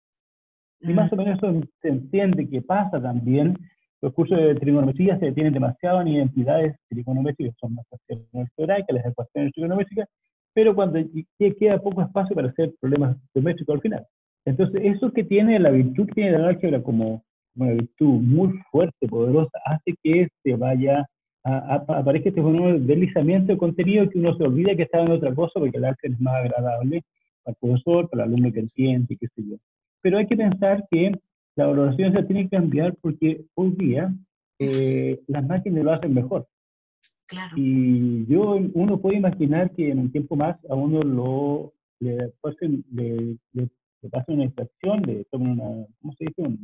Y más o menos eso se entiende que pasa también. Los cursos de trigonometría se detienen demasiado en identidades trigonométricas, son las ecuaciones algebraicas, las ecuaciones trigonométricas, pero cuando queda poco espacio para hacer problemas geométricos al final. Entonces, eso que tiene la virtud que tiene la álgebra como una virtud muy fuerte, poderosa, hace que se vaya aparezca este fenómeno de deslizamiento de contenido que uno se olvida que estaba en otra cosa porque el arte es más agradable para el profesor, para el alumno que entiende, qué sé yo. Pero hay que pensar que la valoración se tiene que cambiar porque hoy día las máquinas lo hacen mejor. Claro. Y uno puede imaginar que en un tiempo más a uno le pasen una infracción, ¿cómo se dice?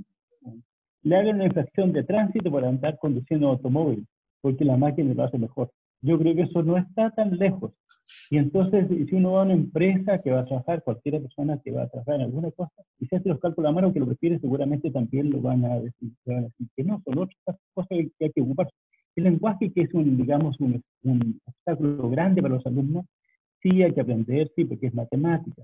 Le hagan una infracción de tránsito para andar conduciendo automóvil, porque la máquina lo hace mejor. Yo creo que eso no está tan lejos. Y entonces, si uno va a una empresa que va a trabajar, cualquier persona que va a trabajar en alguna cosa, y se hace los cálculos a mano que lo prefiere, seguramente también lo van a decir que no, son otras cosas que hay que ocupar. El lenguaje, que es digamos, un obstáculo grande para los alumnos, sí hay que aprender, sí, porque es matemática,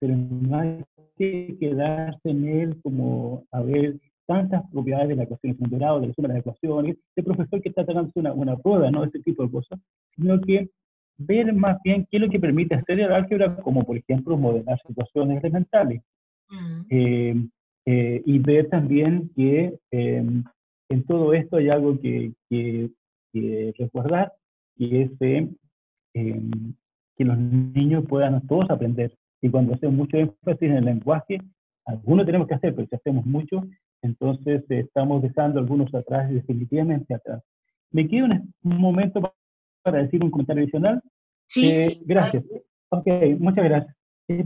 pero no hay que quedarse en él como a ver tantas propiedades de la ecuación de segundo grado, de la suma de las ecuaciones, el profesor que está tratando una prueba, ¿no? Ese tipo de cosas, sino que ver más bien qué es lo que permite hacer el álgebra, como por ejemplo modelar situaciones elementales. Y ver también que en todo esto hay algo que recordar, y es que los niños puedan todos aprender. Y cuando hacemos mucho énfasis en el lenguaje, algunos tenemos que hacer, pero si hacemos mucho, entonces estamos dejando algunos atrás, definitivamente atrás. Me queda un momento para decir un comentario adicional. Sí. Gracias. Ok, muchas gracias.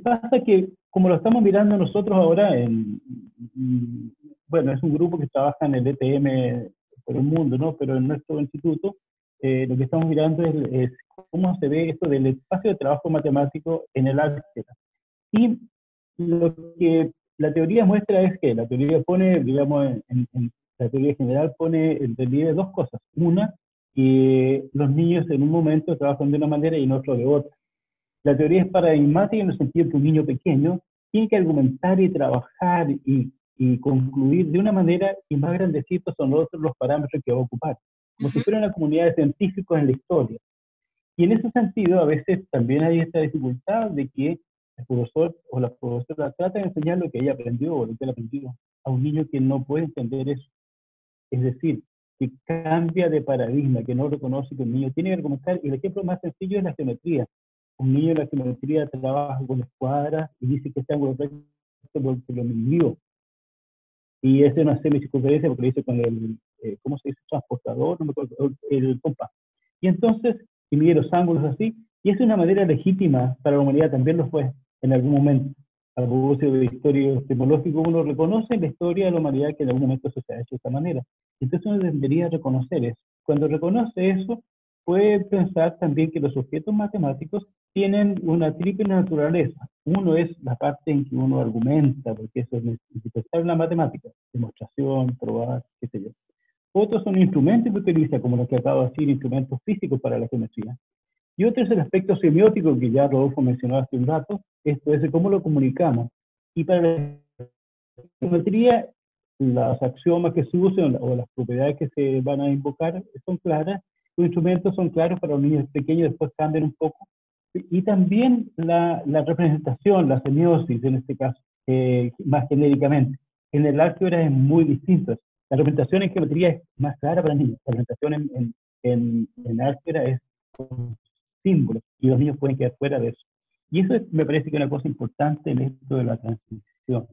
Pasa que, como lo estamos mirando nosotros ahora, bueno, es un grupo que trabaja en el ETM por el mundo, ¿no? Pero en nuestro instituto, lo que estamos mirando es cómo se ve esto del espacio de trabajo matemático en el álgebra. Y lo que la teoría muestra es que la teoría pone, digamos, la teoría general pone en relieve dos cosas. Una, que los niños en un momento trabajan de una manera y en otro de otra. La teoría es paradigmática en el sentido que un niño pequeño tiene que argumentar y trabajar y concluir de una manera, y más grandecitos son los parámetros que va a ocupar, como si fuera una comunidad de científicos en la historia. Y en ese sentido, a veces también hay esta dificultad de que el profesor o la profesora trata de enseñar lo que ella aprendió o lo que él aprendió a un niño que no puede entender eso. Es decir, que cambia de paradigma, que no reconoce que un niño tiene que argumentar. Y el ejemplo más sencillo es la geometría. Un niño en la geometría trabaja con escuadras y dice que este ángulo recto porque lo midió. Y es una semicircunferencia porque lo dice con el, ¿cómo se dice? Transportador, no me acuerdo, el compás. Y entonces, y mide los ángulos así, y es una manera legítima para la humanidad, también lo fue en algún momento. A propósito de historia epistemológica, uno reconoce en la historia de la humanidad que en algún momento eso se ha hecho de esta manera. Entonces uno debería reconocer eso. Cuando reconoce eso, puede pensar también que los objetos matemáticos tienen una triple naturaleza. Uno es la parte en que uno argumenta, porque eso es indispensable en la matemática, demostración, probar, qué sé yo. Otros son instrumentos que utiliza, como los que acabo de decir, instrumentos físicos para la geometría. Y otro es el aspecto semiótico que ya Rodolfo mencionó hace un rato, esto es cómo lo comunicamos. Y para la geometría, los axiomas que se usan o las propiedades que se van a invocar son claras, los instrumentos son claros para los niños pequeños, después cambian un poco. Y también la representación, la semiosis en este caso, más genéricamente. En el álgebra es muy distinto. La representación en geometría es más clara para niños. La representación en álgebra es símbolos y los niños pueden quedar fuera de eso. Y eso me parece que es una cosa importante en esto de la transición.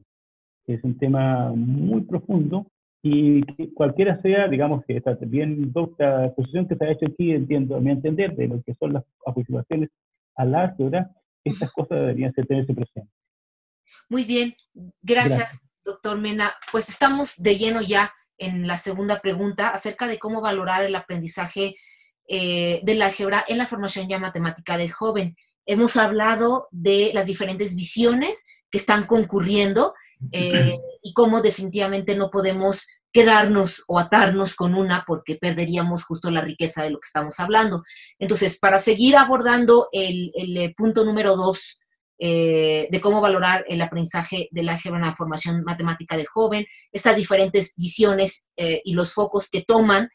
Es un tema muy profundo y que cualquiera sea, digamos que está bien la exposición que se ha hecho aquí, entiendo, a mi entender, de lo que son las aproximaciones al álgebra, estas cosas deberían tenerse presentes. Muy bien, gracias, doctor Mena. Pues estamos de lleno ya en la segunda pregunta acerca de cómo valorar el aprendizaje del álgebra en la formación ya matemática del joven. Hemos hablado de las diferentes visiones que están concurriendo y cómo definitivamente no podemos quedarnos o atarnos con una porque perderíamos justo la riqueza de lo que estamos hablando. Entonces, para seguir abordando el punto número 2 de cómo valorar el aprendizaje del álgebra en la formación matemática del joven, estas diferentes visiones y los focos que toman.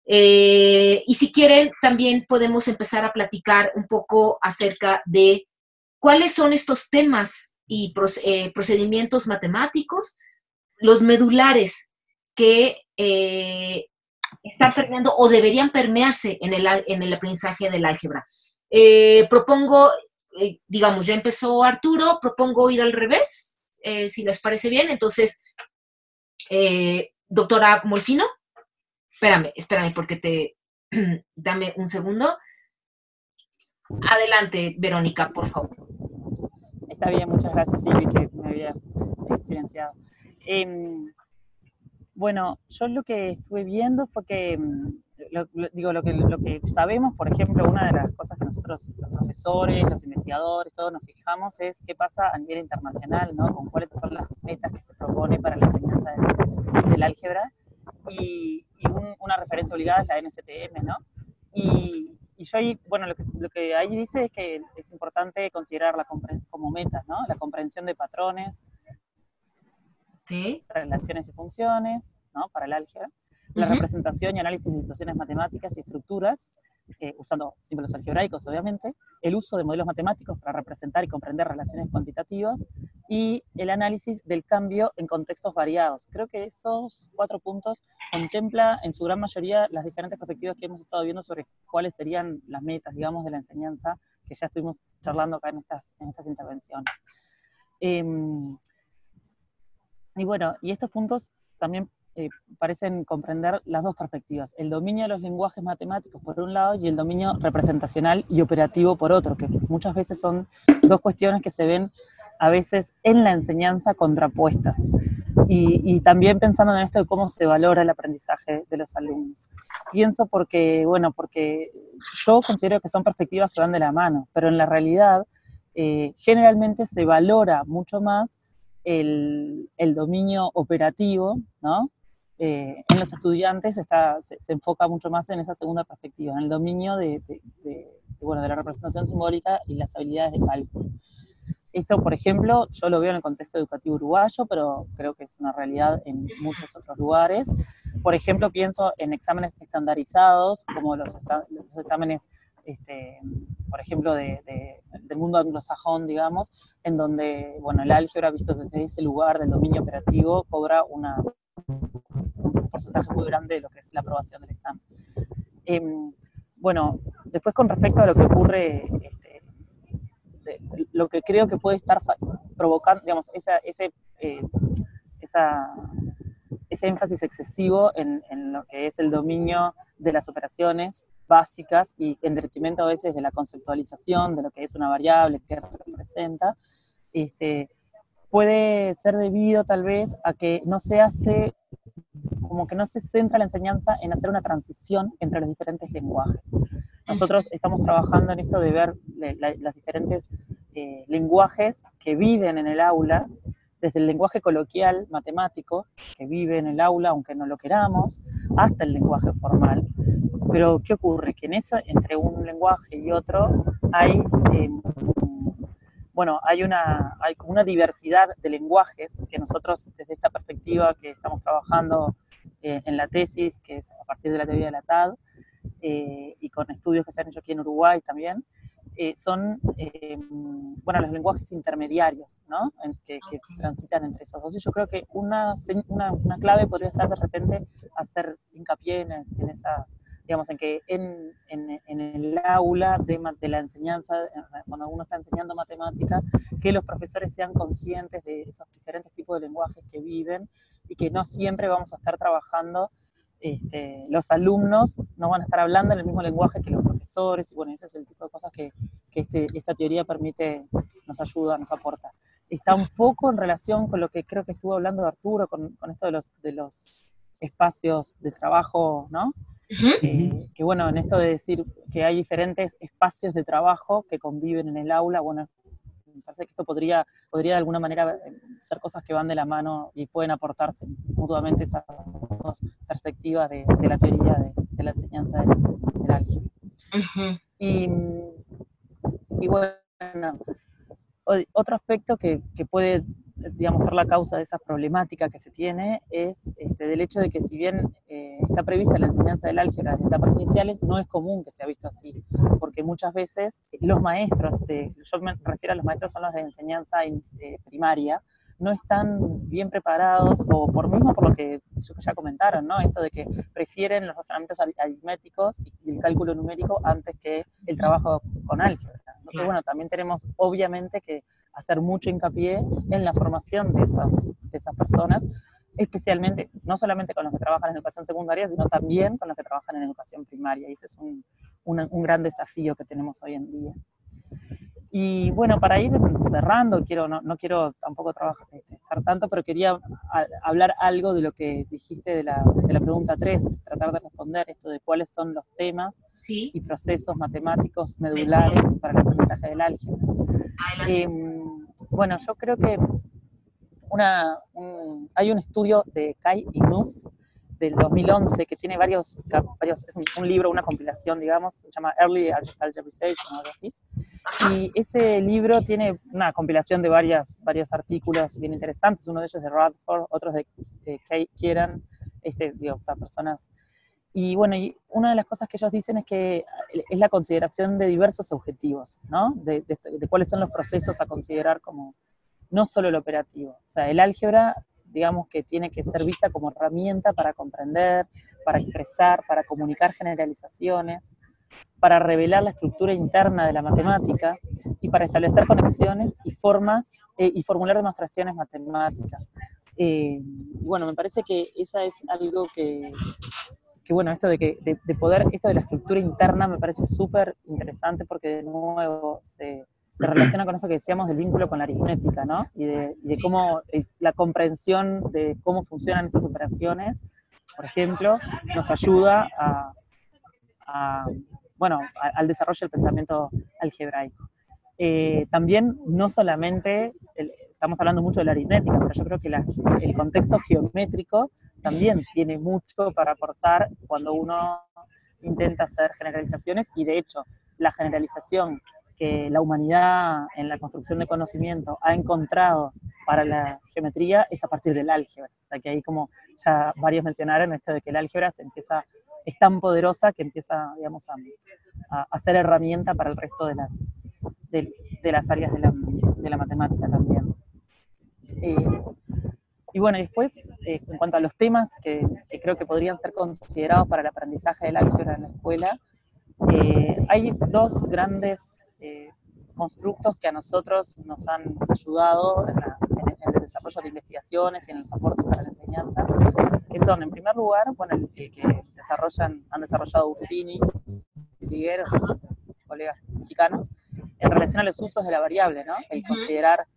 Y si quieren, también podemos empezar a platicar un poco acerca de cuáles son estos temas y procedimientos matemáticos, los medulares que están permeando o deberían permearse en el aprendizaje del álgebra. Propongo, digamos, ya empezó Arturo, propongo ir al revés, si les parece bien. Entonces, doctora Molfino, espérame, porque dame un segundo. Adelante, Verónica, por favor. Está bien, muchas gracias, Silvi, que me habías silenciado. Bueno, yo lo que estuve viendo fue que, lo que sabemos, por ejemplo, una de las cosas que nosotros, los profesores, los investigadores, todos nos fijamos es qué pasa a nivel internacional, ¿no? Con cuáles son las metas que se propone para la enseñanza del álgebra, y una referencia obligada es la NSTM, ¿no? Y yo ahí, bueno, lo que ahí dice es que es importante considerar como metas, ¿no? La comprensión de patrones, relaciones y funciones, ¿no? Para el álgebra, la representación y análisis de situaciones matemáticas y estructuras, usando símbolos algebraicos, obviamente, el uso de modelos matemáticos para representar y comprender relaciones cuantitativas, y el análisis del cambio en contextos variados. Creo que esos 4 puntos contempla en su gran mayoría las diferentes perspectivas que hemos estado viendo sobre cuáles serían las metas, digamos, de la enseñanza, que ya estuvimos charlando acá en estas intervenciones. Y bueno, y estos puntos también parecen comprender las dos perspectivas, el dominio de los lenguajes matemáticos por un lado y el dominio representacional y operativo por otro, que muchas veces son dos cuestiones que se ven a veces en la enseñanza contrapuestas. Y también pensando en esto de cómo se valora el aprendizaje de los alumnos. Pienso porque yo considero que son perspectivas que van de la mano, pero en la realidad generalmente se valora mucho más el dominio operativo, ¿no? En los estudiantes se enfoca mucho más en esa segunda perspectiva, en el dominio de la representación simbólica y las habilidades de cálculo. Esto, por ejemplo, yo lo veo en el contexto educativo uruguayo, pero creo que es una realidad en muchos otros lugares. Por ejemplo, pienso en exámenes estandarizados, como los exámenes, por ejemplo, del mundo anglosajón, digamos, en donde, bueno, el álgebra, visto desde ese lugar del dominio operativo, cobra un porcentaje muy grande de lo que es la aprobación del examen. Bueno, después con respecto a lo que ocurre, lo que creo que puede estar provocando, digamos, ese énfasis excesivo en lo que es el dominio de las operaciones básicas y en detrimento a veces de la conceptualización de lo que es una variable, qué representa, puede ser debido tal vez a que no se hace, como que no se centra la enseñanza en hacer una transición entre los diferentes lenguajes. Nosotros estamos trabajando en esto de ver los diferentes lenguajes que viven en el aula, desde el lenguaje coloquial matemático, que vive en el aula aunque no lo queramos, hasta el lenguaje formal. Pero ¿qué ocurre? Que en eso, entre un lenguaje y otro, hay como una diversidad de lenguajes que nosotros, desde esta perspectiva que estamos trabajando en la tesis, que es a partir de la teoría de la TAD, y con estudios que se han hecho aquí en Uruguay también, son los lenguajes intermediarios, ¿no? que transitan entre esos dos. Y yo creo que una clave podría ser de repente hacer hincapié en esas, digamos, en que en el aula de la enseñanza, o sea, cuando uno está enseñando matemática, que los profesores sean conscientes de esos diferentes tipos de lenguajes que viven y que no siempre vamos a estar trabajando, los alumnos no van a estar hablando en el mismo lenguaje que los profesores, y bueno, ese es el tipo de cosas que esta teoría permite, nos ayuda, nos aporta. Está un poco en relación con lo que creo que estuvo hablando Arturo, con esto de los espacios de trabajo, ¿no? Que bueno, en esto de decir que hay diferentes espacios de trabajo que conviven en el aula, bueno, me parece que esto podría de alguna manera ser cosas que van de la mano y pueden aportarse mutuamente esas dos perspectivas de la teoría de la enseñanza del álgebra. Y bueno, otro aspecto que puede, digamos, ser la causa de esa problemática que se tiene es del hecho de que si bien está prevista la enseñanza del álgebra desde etapas iniciales, no es común que se ha visto así, porque muchas veces los maestros, yo me refiero a los maestros, son los de enseñanza primaria, no están bien preparados, o por lo que ya comentaron, ¿no? Esto de que prefieren los razonamientos aritméticos y el cálculo numérico antes que el trabajo con álgebra. Entonces, bueno, también tenemos obviamente que hacer mucho hincapié en la formación de esas personas, especialmente, no solamente con los que trabajan en educación secundaria, sino también con los que trabajan en educación primaria, y ese es un gran desafío que tenemos hoy en día. Y bueno, para ir cerrando, no quiero tampoco estar tanto, pero quería hablar algo de lo que dijiste de la pregunta 3, tratar de responder esto de cuáles son los temas y procesos matemáticos medulares para el aprendizaje del álgebra. Bueno, yo creo que hay un estudio de Kai y Knuth del 2011 que tiene varios es un libro, una compilación, digamos, se llama Early Algebrization o algo así. Y ese libro tiene una compilación de varios artículos bien interesantes, uno de ellos de Radford, otros de Kieran, estas personas. Y bueno, y una de las cosas que ellos dicen es que es la consideración de diversos objetivos, ¿no? De cuáles son los procesos a considerar como no solo el operativo. O sea, el álgebra, digamos que tiene que ser vista como herramienta para comprender, para expresar, para comunicar generalizaciones, para revelar la estructura interna de la matemática y para establecer conexiones y formas y formular demostraciones matemáticas. Y bueno, me parece que esa es algo que bueno, esto de poder, esto de la estructura interna me parece súper interesante porque de nuevo se relaciona con esto que decíamos del vínculo con la aritmética, ¿no? Y de cómo la comprensión de cómo funcionan esas operaciones, por ejemplo, nos ayuda al desarrollo del pensamiento algebraico. También, no solamente, estamos hablando mucho de la aritmética, pero yo creo que el contexto geométrico también tiene mucho para aportar cuando uno intenta hacer generalizaciones, y de hecho, la generalización que la humanidad en la construcción de conocimiento ha encontrado para la geometría es a partir del álgebra. O sea que ahí, como ya varios mencionaron, esto de que el álgebra es tan poderosa que empieza, digamos, a ser herramienta para el resto de las áreas de la matemática también. Y bueno, después, en cuanto a los temas que creo que podrían ser considerados para el aprendizaje del álgebra en la escuela, hay dos grandes constructos que a nosotros nos han ayudado en el desarrollo de investigaciones y en los aportes para la enseñanza, que son, en primer lugar, bueno, el que han desarrollado Ursini y Trigueros, colegas mexicanos, en relación a los usos de la variable, ¿no? El considerar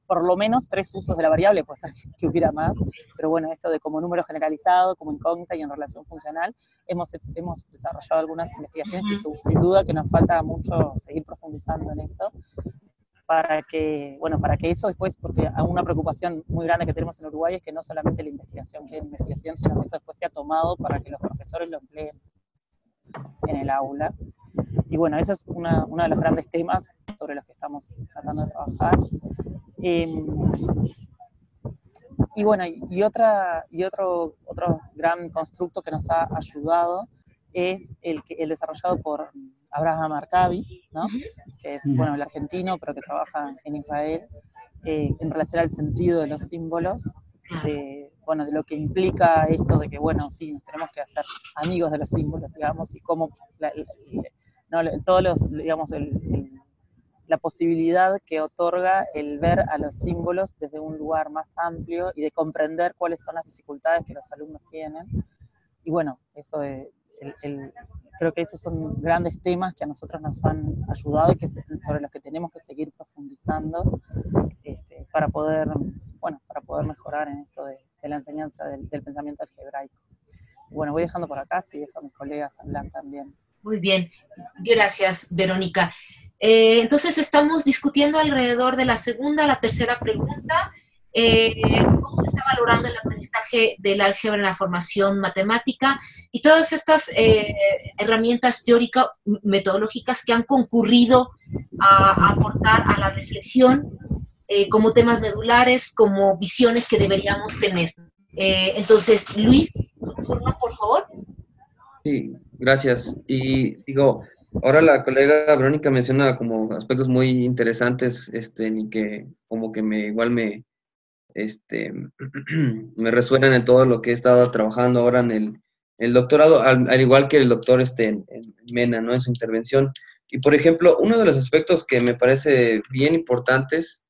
por lo menos 3 usos de la variable, puede ser que hubiera más, pero bueno, esto de como número generalizado, como incógnita y en relación funcional, hemos desarrollado algunas investigaciones y sin duda que nos falta mucho seguir profundizando en eso, para que eso después, porque una preocupación muy grande que tenemos en Uruguay es que no solamente la investigación quede en investigación, sino que eso después sea tomado para que los profesores lo empleen en el aula. Y bueno, eso es uno de los grandes temas sobre los que estamos tratando de trabajar. Y bueno, otro gran constructo que nos ha ayudado es el desarrollado por Abraham Arkabi, ¿no? Que es, bueno, el argentino, pero que trabaja en Israel, en relación al sentido de los símbolos, de lo que implica esto de que, bueno, sí, nos tenemos que hacer amigos de los símbolos, digamos, y cómo la posibilidad que otorga el ver a los símbolos desde un lugar más amplio y de comprender cuáles son las dificultades que los alumnos tienen. Y bueno, eso creo que esos son grandes temas que a nosotros nos han ayudado y sobre los que tenemos que seguir profundizando para poder mejorar en esto de la enseñanza del pensamiento algebraico. Y bueno, voy dejando por acá, si dejo a mis colegas hablar también. Muy bien, gracias, Verónica. Entonces estamos discutiendo alrededor de la segunda, la tercera pregunta. ¿Cómo se está valorando el aprendizaje del álgebra en la formación matemática? Y todas estas herramientas teóricas, metodológicas que han concurrido a aportar a la reflexión como temas medulares, como visiones que deberíamos tener. Entonces, Luis, tu turno, por favor. Sí, gracias. Y digo, Ahora la colega Verónica menciona como aspectos muy interesantes, y que como que igual me resuenan en todo lo que he estado trabajando ahora en el doctorado, al igual que el doctor en Mena, ¿no? En su intervención. Y por ejemplo, uno de los aspectos que me parece bien importantes,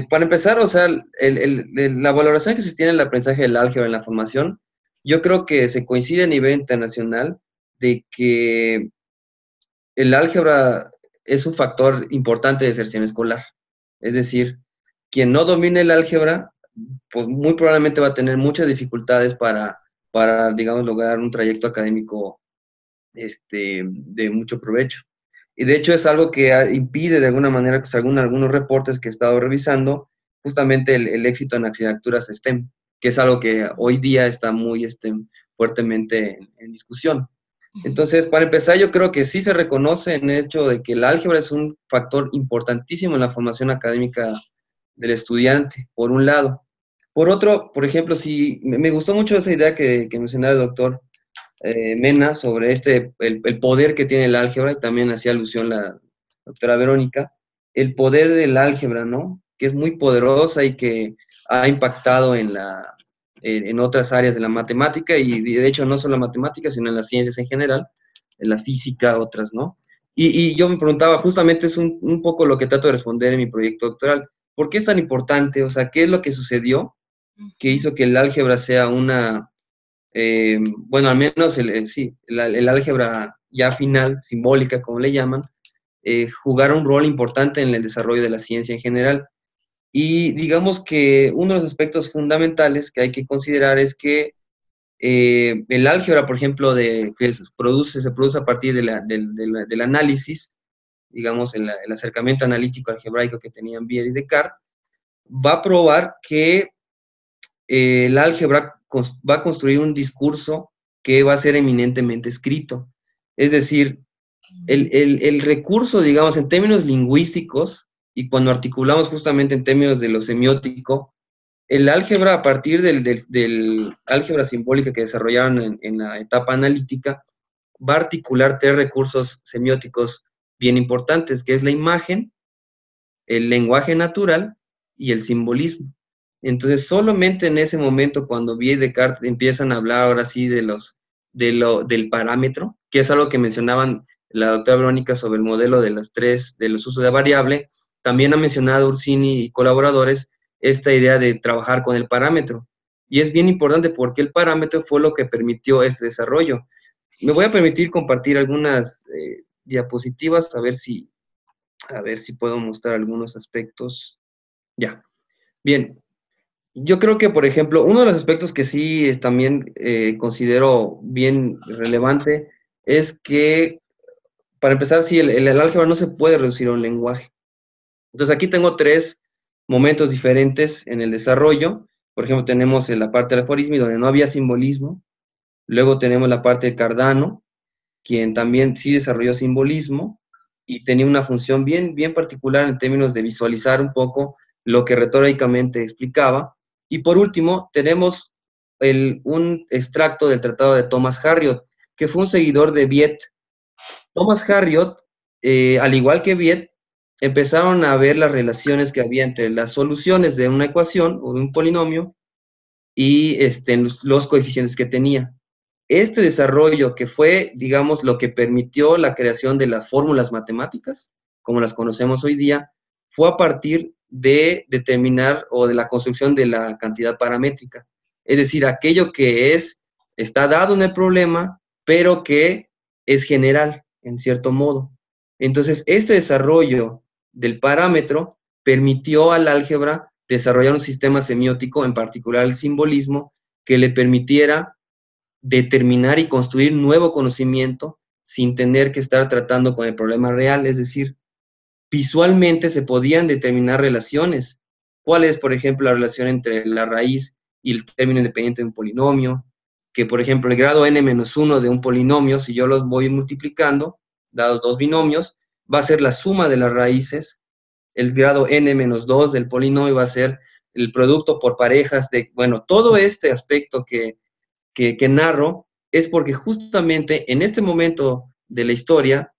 para empezar, o sea, la valoración que se tiene en el aprendizaje del álgebra en la formación, yo creo que se coincide a nivel internacional de que el álgebra es un factor importante de deserción escolar. Es decir, quien no domine el álgebra, pues muy probablemente va a tener muchas dificultades digamos, lograr un trayecto académico de mucho provecho. Y de hecho es algo que impide de alguna manera, que según algunos reportes que he estado revisando, justamente el éxito en asignaturas STEM, que es algo que hoy día está muy fuertemente en discusión. Entonces, para empezar, yo creo que sí se reconoce en el hecho de que el álgebra es un factor importantísimo en la formación académica del estudiante, por un lado. Por otro, por ejemplo, sí, me gustó mucho esa idea que mencionaba el doctor Mena sobre el poder que tiene el álgebra, y también hacía alusión la doctora Verónica, el poder del álgebra, ¿no? Que es muy poderosa y que ha impactado en otras áreas de la matemática, y de hecho no solo la matemática, sino en las ciencias en general, en la física, otras, ¿no? Y yo me preguntaba, justamente es un poco lo que trato de responder en mi proyecto doctoral, ¿por qué es tan importante? O sea, ¿qué es lo que sucedió que hizo que el álgebra sea bueno, al menos el álgebra ya final, simbólica, como le llaman, jugara un rol importante en el desarrollo de la ciencia en general? Y digamos que uno de los aspectos fundamentales que hay que considerar es que el álgebra, por ejemplo, que se produce a partir del análisis, digamos, el acercamiento analítico algebraico que tenían Bied y Descartes, va a probar que el álgebra va a construir un discurso que va a ser eminentemente escrito. Es decir, el recurso, digamos, en términos lingüísticos, y cuando articulamos justamente en términos de lo semiótico, el álgebra, a partir del álgebra simbólica que desarrollaron en la etapa analítica, va a articular tres recursos semióticos bien importantes, que es la imagen, el lenguaje natural y el simbolismo. Entonces, solamente en ese momento, cuando Bied y Descartes empiezan a hablar ahora sí del parámetro, que es algo que mencionaban la doctora Verónica sobre el modelo de los usos de variable, también ha mencionado Ursini y colaboradores esta idea de trabajar con el parámetro. Y es bien importante porque el parámetro fue lo que permitió este desarrollo. Me voy a permitir compartir algunas diapositivas, a ver si puedo mostrar algunos aspectos. Ya. Bien. Yo creo que, por ejemplo, uno de los aspectos que sí también considero bien relevante es que, para empezar, sí, el álgebra no se puede reducir a un lenguaje. Entonces, aquí tengo tres momentos diferentes en el desarrollo. Por ejemplo, tenemos la parte del aforismo, donde no había simbolismo. Luego tenemos la parte de Cardano, quien también sí desarrolló simbolismo y tenía una función bien, bien particular en términos de visualizar un poco lo que retóricamente explicaba. Y por último, tenemos un extracto del tratado de Thomas Harriot, que fue un seguidor de Bied. Thomas Harriot, al igual que Bied, empezaron a ver las relaciones que había entre las soluciones de una ecuación o de un polinomio y los coeficientes que tenía. Este desarrollo, que fue, digamos, lo que permitió la creación de las fórmulas matemáticas, como las conocemos hoy día, fue a partir de determinar o de la construcción de la cantidad paramétrica. Es decir, aquello que está dado en el problema, pero que es general, en cierto modo. Entonces, este desarrollo del parámetro permitió al álgebra desarrollar un sistema semiótico, en particular el simbolismo, que le permitiera determinar y construir nuevo conocimiento sin tener que estar tratando con el problema real. Es decir, visualmente se podían determinar relaciones. ¿Cuál es, por ejemplo, la relación entre la raíz y el término independiente de un polinomio? Que, por ejemplo, el grado n-1 de un polinomio, si yo los voy multiplicando, dados dos binomios, va a ser la suma de las raíces. El grado n-2 del polinomio va a ser el producto por parejas bueno, todo este aspecto que narro es porque justamente en este momento de la historia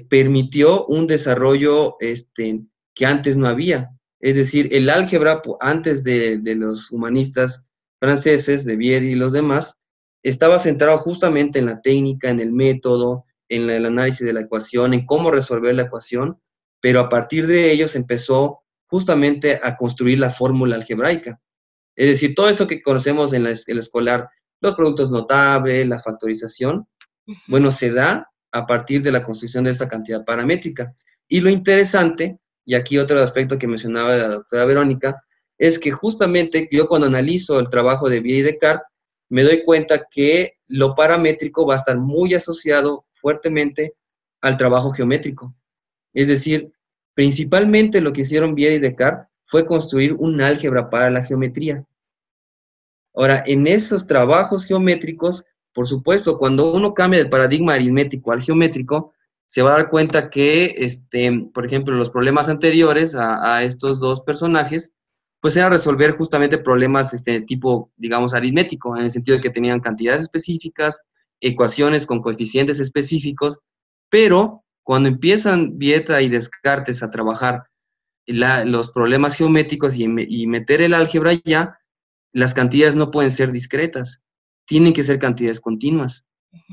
permitió un desarrollo que antes no había. Es decir, el álgebra, antes de los humanistas franceses, de Vieri y los demás, estaba centrado justamente en la técnica, en el método, en el análisis de la ecuación, en cómo resolver la ecuación, pero a partir de ellos empezó justamente a construir la fórmula algebraica. Es decir, todo esto que conocemos en el escolar, los productos notables, la factorización, bueno, se da a partir de la construcción de esta cantidad paramétrica. Y lo interesante, y aquí otro aspecto que mencionaba la doctora Verónica, es que justamente yo cuando analizo el trabajo de Vieri y Descartes, me doy cuenta que lo paramétrico va a estar muy asociado fuertemente al trabajo geométrico. Es decir, principalmente lo que hicieron Vieri y Descartes fue construir un álgebra para la geometría. Ahora, en esos trabajos geométricos, por supuesto, cuando uno cambia del paradigma aritmético al geométrico, se va a dar cuenta que, por ejemplo, los problemas anteriores a estos dos personajes, pues era resolver justamente problemas tipo, digamos, aritmético, en el sentido de que tenían cantidades específicas, ecuaciones con coeficientes específicos, pero cuando empiezan Vieta y Descartes a trabajar los problemas geométricos y meter el álgebra ya, las cantidades no pueden ser discretas, tienen que ser cantidades continuas.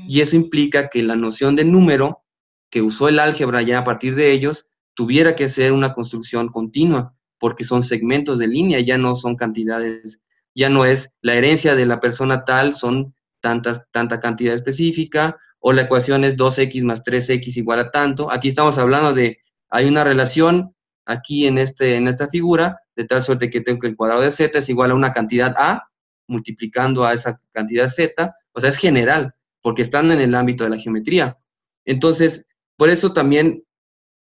Y eso implica que la noción de número que usó el álgebra ya a partir de ellos tuviera que ser una construcción continua, porque son segmentos de línea, ya no son cantidades, ya no es la herencia de la persona tal, son tanta cantidad específica, o la ecuación es 2x más 3x igual a tanto. Aquí estamos hablando de, hay una relación aquí en esta figura, de tal suerte que tengo que el cuadrado de z es igual a una cantidad a, multiplicando a esa cantidad z, o sea, es general, porque están en el ámbito de la geometría. Entonces, por eso también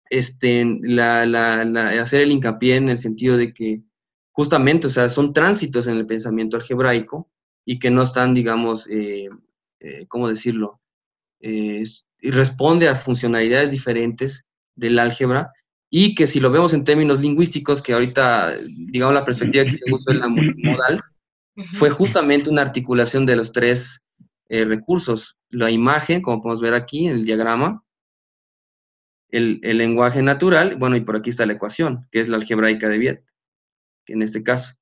hacer el hincapié en el sentido de que justamente, o sea, son tránsitos en el pensamiento algebraico y que no están, digamos, ¿cómo decirlo? Y responde a funcionalidades diferentes del álgebra y que si lo vemos en términos lingüísticos, que ahorita, digamos, la perspectiva que yo uso es la multimodal, fue justamente una articulación de los tres recursos, la imagen, como podemos ver aquí en el diagrama, el lenguaje natural, bueno, y por aquí está la ecuación, que es la algebraica de Viet, en este caso.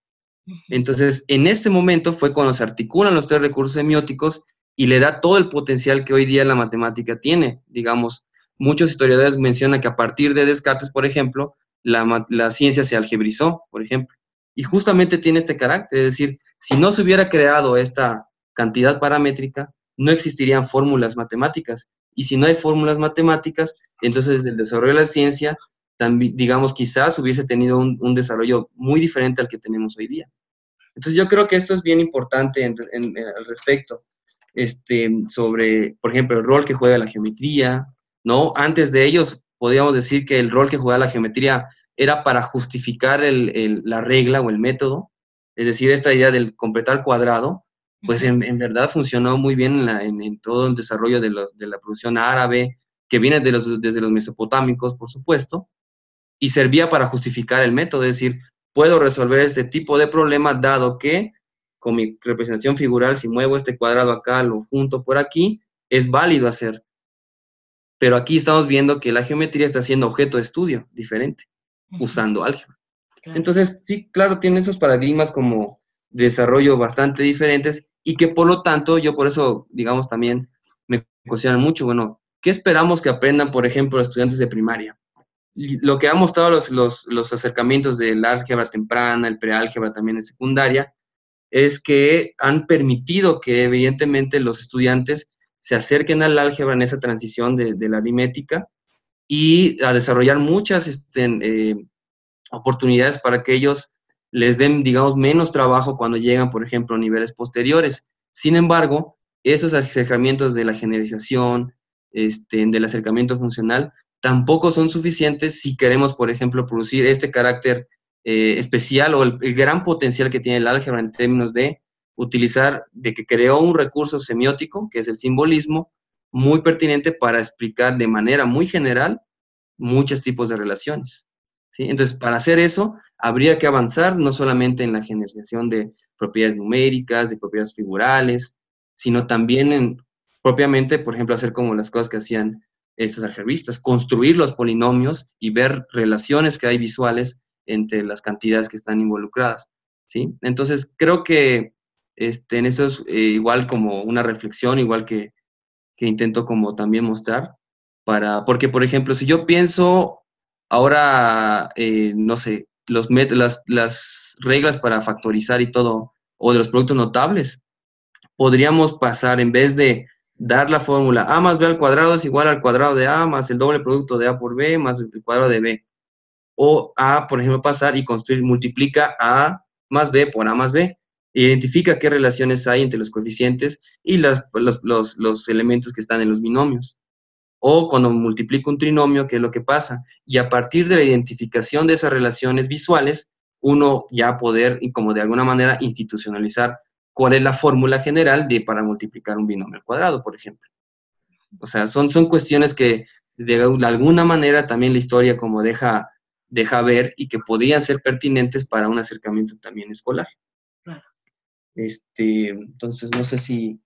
Entonces, en este momento fue cuando se articulan los tres recursos semióticos y le da todo el potencial que hoy día la matemática tiene. Digamos, muchos historiadores mencionan que a partir de Descartes, por ejemplo, la ciencia se algebrizó, por ejemplo. Y justamente tiene este carácter, es decir, si no se hubiera creado esta cantidad paramétrica, no existirían fórmulas matemáticas. Y si no hay fórmulas matemáticas, entonces el desarrollo de la ciencia, también, digamos, quizás hubiese tenido un desarrollo muy diferente al que tenemos hoy día. Entonces yo creo que esto es bien importante al respecto, sobre, por ejemplo, el rol que juega la geometría, ¿no? Antes de ellos podríamos decir que el rol que juega la geometría era para justificar la regla o el método, es decir, esta idea del completar cuadrado, pues en verdad funcionó muy bien en todo el desarrollo de la producción árabe, que viene desde los mesopotámicos, por supuesto, y servía para justificar el método, es decir, puedo resolver este tipo de problema dado que con mi representación figural, si muevo este cuadrado acá, lo junto por aquí, es válido hacer. Pero aquí estamos viendo que la geometría está siendo objeto de estudio diferente, usando álgebra. Claro. Entonces, sí, claro, tiene esos paradigmas como de desarrollo bastante diferentes y que por lo tanto, yo por eso, digamos, también me cuestionan mucho, bueno, ¿qué esperamos que aprendan, por ejemplo, los estudiantes de primaria? Lo que han mostrado los acercamientos del álgebra temprana, el preálgebra también en secundaria, es que han permitido que evidentemente los estudiantes se acerquen al álgebra en esa transición de la aritmética y a desarrollar muchas oportunidades para que ellos les den, digamos, menos trabajo cuando llegan, por ejemplo, a niveles posteriores. Sin embargo, esos acercamientos de la generalización, del acercamiento funcional, tampoco son suficientes si queremos, por ejemplo, producir este carácter especial o el gran potencial que tiene el álgebra en términos de utilizar, de que creó un recurso semiótico, que es el simbolismo, muy pertinente para explicar de manera muy general muchos tipos de relaciones, ¿sí? Entonces, para hacer eso, habría que avanzar no solamente en la generalización de propiedades numéricas, de propiedades figurales, sino también en, propiamente, por ejemplo, hacer como las cosas que hacían esas algebristas, construir los polinomios y ver relaciones que hay visuales entre las cantidades que están involucradas, ¿sí? Entonces, creo que en eso es igual como una reflexión, igual que intento como también mostrar, porque, por ejemplo, si yo pienso ahora, no sé, las reglas para factorizar y todo, o de los productos notables, podríamos pasar, en vez de dar la fórmula a más b al cuadrado es igual al cuadrado de a más el doble producto de a por b más el cuadrado de b. O a, por ejemplo, pasar y construir, multiplica a más b por a más b. Identifica qué relaciones hay entre los coeficientes y los elementos que están en los binomios. O cuando multiplico un trinomio, ¿qué es lo que pasa? Y a partir de la identificación de esas relaciones visuales, uno ya poder, y como de alguna manera, institucionalizar cuál es la fórmula general para multiplicar un binomio al cuadrado, por ejemplo. O sea, son cuestiones que de alguna manera también la historia como deja ver y que podrían ser pertinentes para un acercamiento también escolar. Claro. Entonces, no sé si...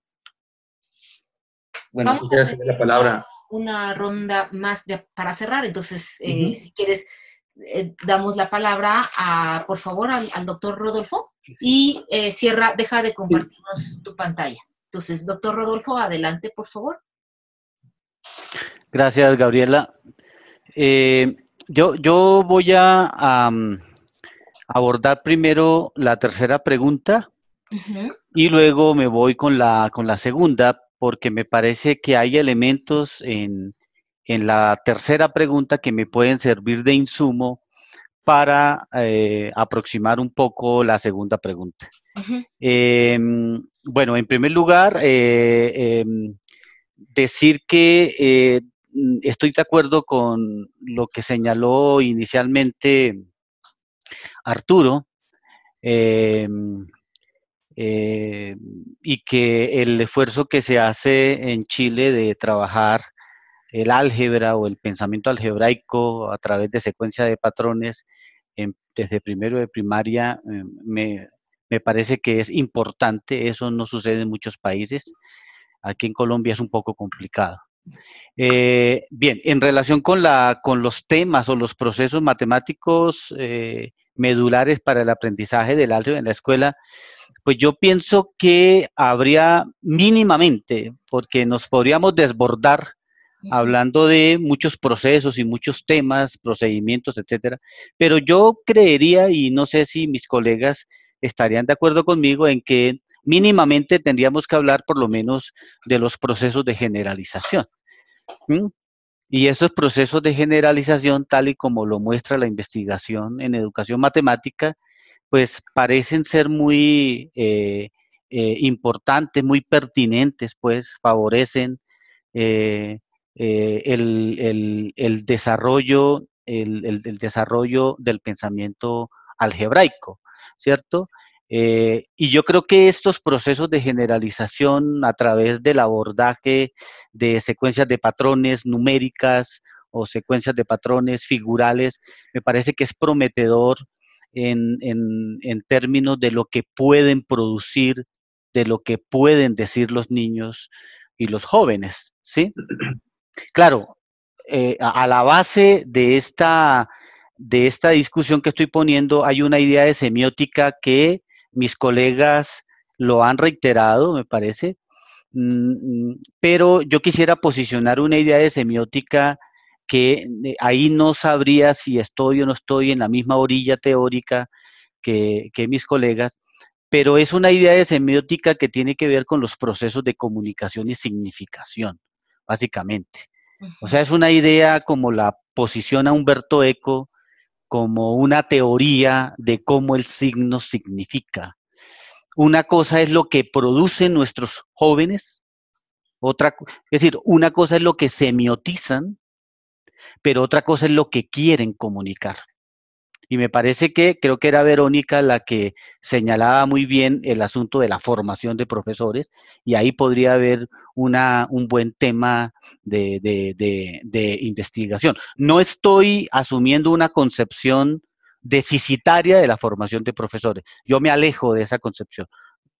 Bueno, Vamos quisiera hacer la palabra... Una ronda más para cerrar, entonces, si quieres, damos la palabra, por favor, al doctor Rodolfo, y deja de compartirnos tu pantalla. Entonces, doctor Rodolfo, adelante, por favor. Gracias, Gabriela. Yo voy a abordar primero la tercera pregunta y luego me voy con la segunda, porque me parece que hay elementos en la tercera pregunta que me pueden servir de insumo para aproximar un poco la segunda pregunta. Bueno, en primer lugar, decir que estoy de acuerdo con lo que señaló inicialmente Arturo, y que el esfuerzo que se hace en Chile de trabajar el álgebra o el pensamiento algebraico a través de secuencia de patrones desde primero de primaria me parece que es importante. Eso no sucede en muchos países. Aquí en Colombia es un poco complicado. Bien, en relación con los temas o los procesos matemáticos medulares para el aprendizaje del álgebra en la escuela, pues yo pienso que habría mínimamente, porque nos podríamos desbordar hablando de muchos procesos y muchos temas, procedimientos, etcétera, pero yo creería, y no sé si mis colegas estarían de acuerdo conmigo, en que mínimamente tendríamos que hablar por lo menos de los procesos de generalización. Y esos procesos de generalización, tal y como lo muestra la investigación en educación matemática, pues parecen ser muy importantes, muy pertinentes, pues favorecen el desarrollo, el desarrollo del pensamiento algebraico, ¿cierto? Y yo creo que estos procesos de generalización a través del abordaje de secuencias de patrones numéricas o secuencias de patrones figurales, me parece que es prometedor en términos de lo que pueden producir, de lo que pueden decir los niños y los jóvenes, ¿sí? Claro, a la base de esta discusión que estoy poniendo hay una idea de semiótica que mis colegas lo han reiterado, me parece, pero yo quisiera posicionar una idea de semiótica que ahí no sabría si estoy o no estoy en la misma orilla teórica que mis colegas, pero es una idea de semiótica que tiene que ver con los procesos de comunicación y significación, básicamente. O sea, es una idea como la posiciona Umberto Eco, como una teoría de cómo el signo significa. Una cosa es lo que producen nuestros jóvenes, es decir, una cosa es lo que semiotizan, pero otra cosa es lo que quieren comunicar. Y me parece que, creo que era Verónica la que señalaba muy bien el asunto de la formación de profesores, y ahí podría haber un buen tema de investigación. No estoy asumiendo una concepción deficitaria de la formación de profesores. Yo me alejo de esa concepción.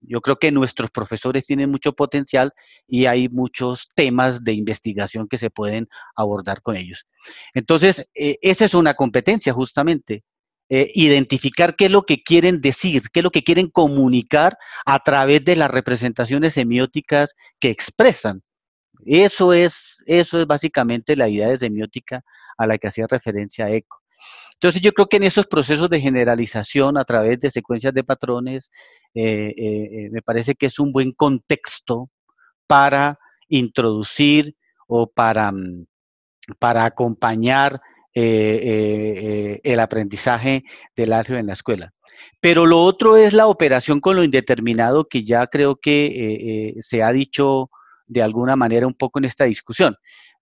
Yo creo que nuestros profesores tienen mucho potencial y hay muchos temas de investigación que se pueden abordar con ellos. Entonces, esa es una competencia justamente. Identificar qué es lo que quieren decir, qué es lo que quieren comunicar a través de las representaciones semióticas que expresan. Eso es básicamente la idea de semiótica a la que hacía referencia Eco. Entonces yo creo que en esos procesos de generalización a través de secuencias de patrones, me parece que es un buen contexto para introducir o para acompañar el aprendizaje del álgebra en la escuela. Pero lo otro es la operación con lo indeterminado, que ya creo que se ha dicho de alguna manera un poco en esta discusión.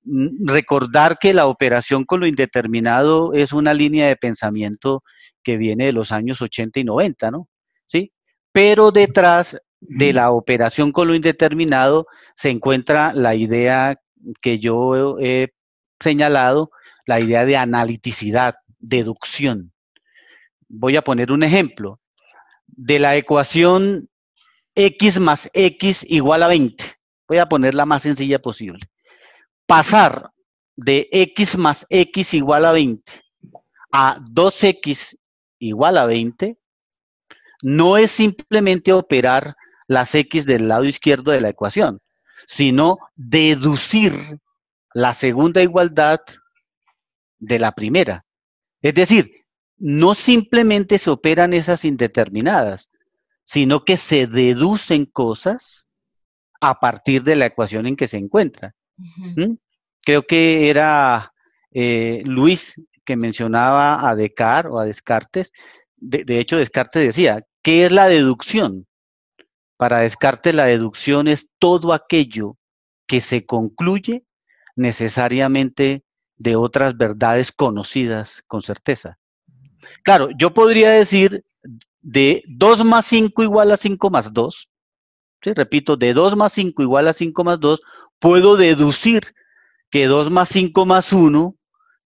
Recordar que la operación con lo indeterminado es una línea de pensamiento que viene de los años 80 y 90, ¿no? ¿Sí? Pero detrás de la operación con lo indeterminado se encuentra la idea que yo he señalado, la idea de analiticidad, deducción. Voy a poner un ejemplo. De la ecuación x más x igual a 20. Voy a poner la más sencilla posible. Pasar de x más x igual a 20 a 2x igual a 20 no es simplemente operar las x del lado izquierdo de la ecuación, sino deducir la segunda igualdad de la primera. Es decir, no simplemente se operan esas indeterminadas, sino que se deducen cosas a partir de la ecuación en que se encuentra. ¿Mm? Creo que era Luis que mencionaba a Descartes o a Descartes. De hecho, Descartes decía, ¿qué es la deducción? Para Descartes la deducción es todo aquello que se concluye necesariamente de otras verdades conocidas con certeza. Claro, yo podría decir de 2 más 5 igual a 5 más 2, ¿sí? Repito, de 2 más 5 igual a 5 más 2, puedo deducir que 2 más 5 más 1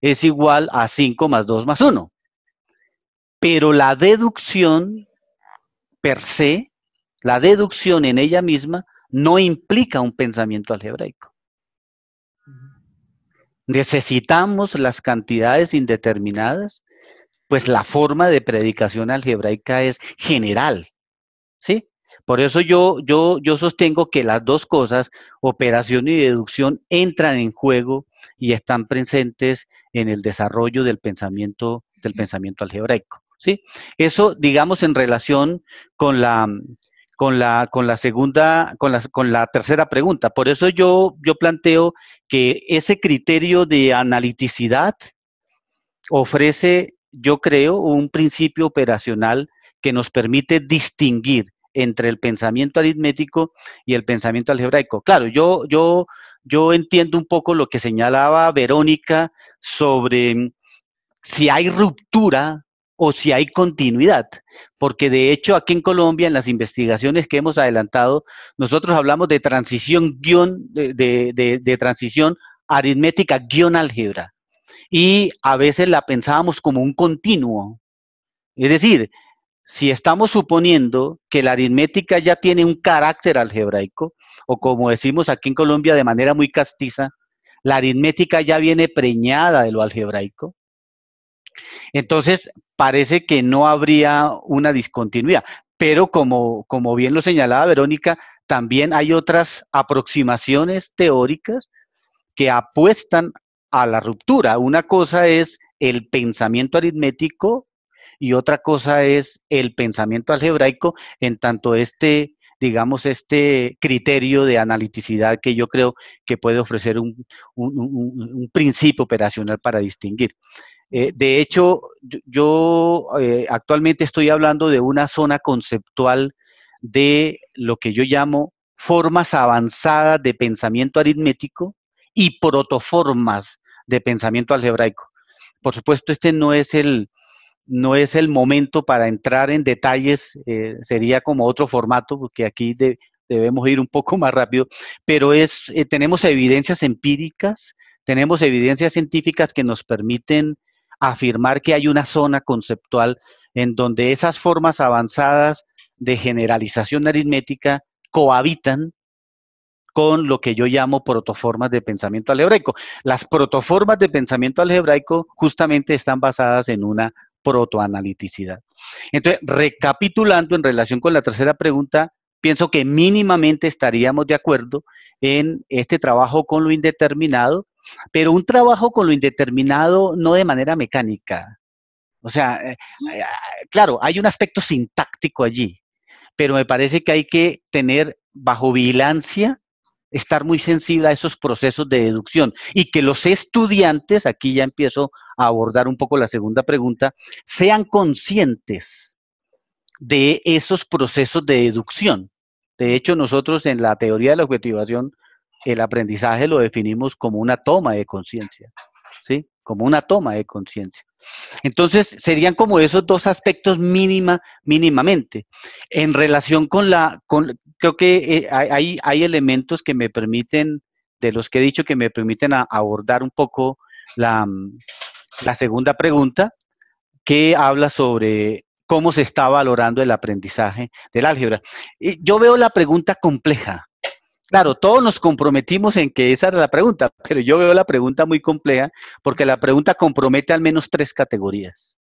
es igual a 5 más 2 más 1. Pero la deducción per se, la deducción en ella misma, no implica un pensamiento algebraico. Necesitamos las cantidades indeterminadas, pues la forma de predicación algebraica es general, ¿sí? Por eso yo sostengo que las dos cosas, operación y deducción, entran en juego y están presentes en el desarrollo del pensamiento algebraico, ¿sí? Eso, digamos, en relación con la tercera pregunta. Por eso yo planteo que ese criterio de analiticidad ofrece, yo creo, un principio operacional que nos permite distinguir entre el pensamiento aritmético y el pensamiento algebraico. Claro, yo entiendo un poco lo que señalaba Verónica sobre si hay ruptura o si hay continuidad, porque de hecho aquí en Colombia, en las investigaciones que hemos adelantado, nosotros hablamos de transición de transición aritmética guión álgebra, y a veces la pensábamos como un continuo. Es decir, si estamos suponiendo que la aritmética ya tiene un carácter algebraico, o como decimos aquí en Colombia de manera muy castiza, la aritmética ya viene preñada de lo algebraico, entonces parece que no habría una discontinuidad. Pero como bien lo señalaba Verónica, también hay otras aproximaciones teóricas que apuestan a la ruptura. Una cosa es el pensamiento aritmético y otra cosa es el pensamiento algebraico, en tanto digamos, este criterio de analiticidad que yo creo que puede ofrecer un principio operacional para distinguir. De hecho, yo actualmente estoy hablando de una zona conceptual de lo que yo llamo formas avanzadas de pensamiento aritmético y protoformas de pensamiento algebraico. Por supuesto, este no es el momento para entrar en detalles, sería como otro formato, porque aquí debemos ir un poco más rápido, pero tenemos evidencias empíricas, tenemos evidencias científicas que nos permiten afirmar que hay una zona conceptual en donde esas formas avanzadas de generalización aritmética cohabitan con lo que yo llamo protoformas de pensamiento algebraico. Las protoformas de pensamiento algebraico justamente están basadas en una protoanaliticidad. Entonces, recapitulando en relación con la tercera pregunta, pienso que mínimamente estaríamos de acuerdo en este trabajo con lo indeterminado, pero un trabajo con lo indeterminado no de manera mecánica. O sea, claro, hay un aspecto sintáctico allí, pero me parece que hay que tener bajo vigilancia, estar muy sensible a esos procesos de deducción y que los estudiantes, aquí ya empiezo a abordar un poco la segunda pregunta, sean conscientes de esos procesos de deducción. De hecho, nosotros en la teoría de la objetivación, el aprendizaje lo definimos como una toma de conciencia, ¿sí? Como una toma de conciencia. Entonces, serían como esos dos aspectos mínimamente. En relación creo que hay elementos que me permiten, de los que he dicho, que me permiten abordar un poco la segunda pregunta, que habla sobre cómo se está valorando el aprendizaje del álgebra. Yo veo la pregunta compleja. Claro, todos nos comprometimos en que esa era la pregunta, pero yo veo la pregunta muy compleja porque la pregunta compromete al menos 3 categorías.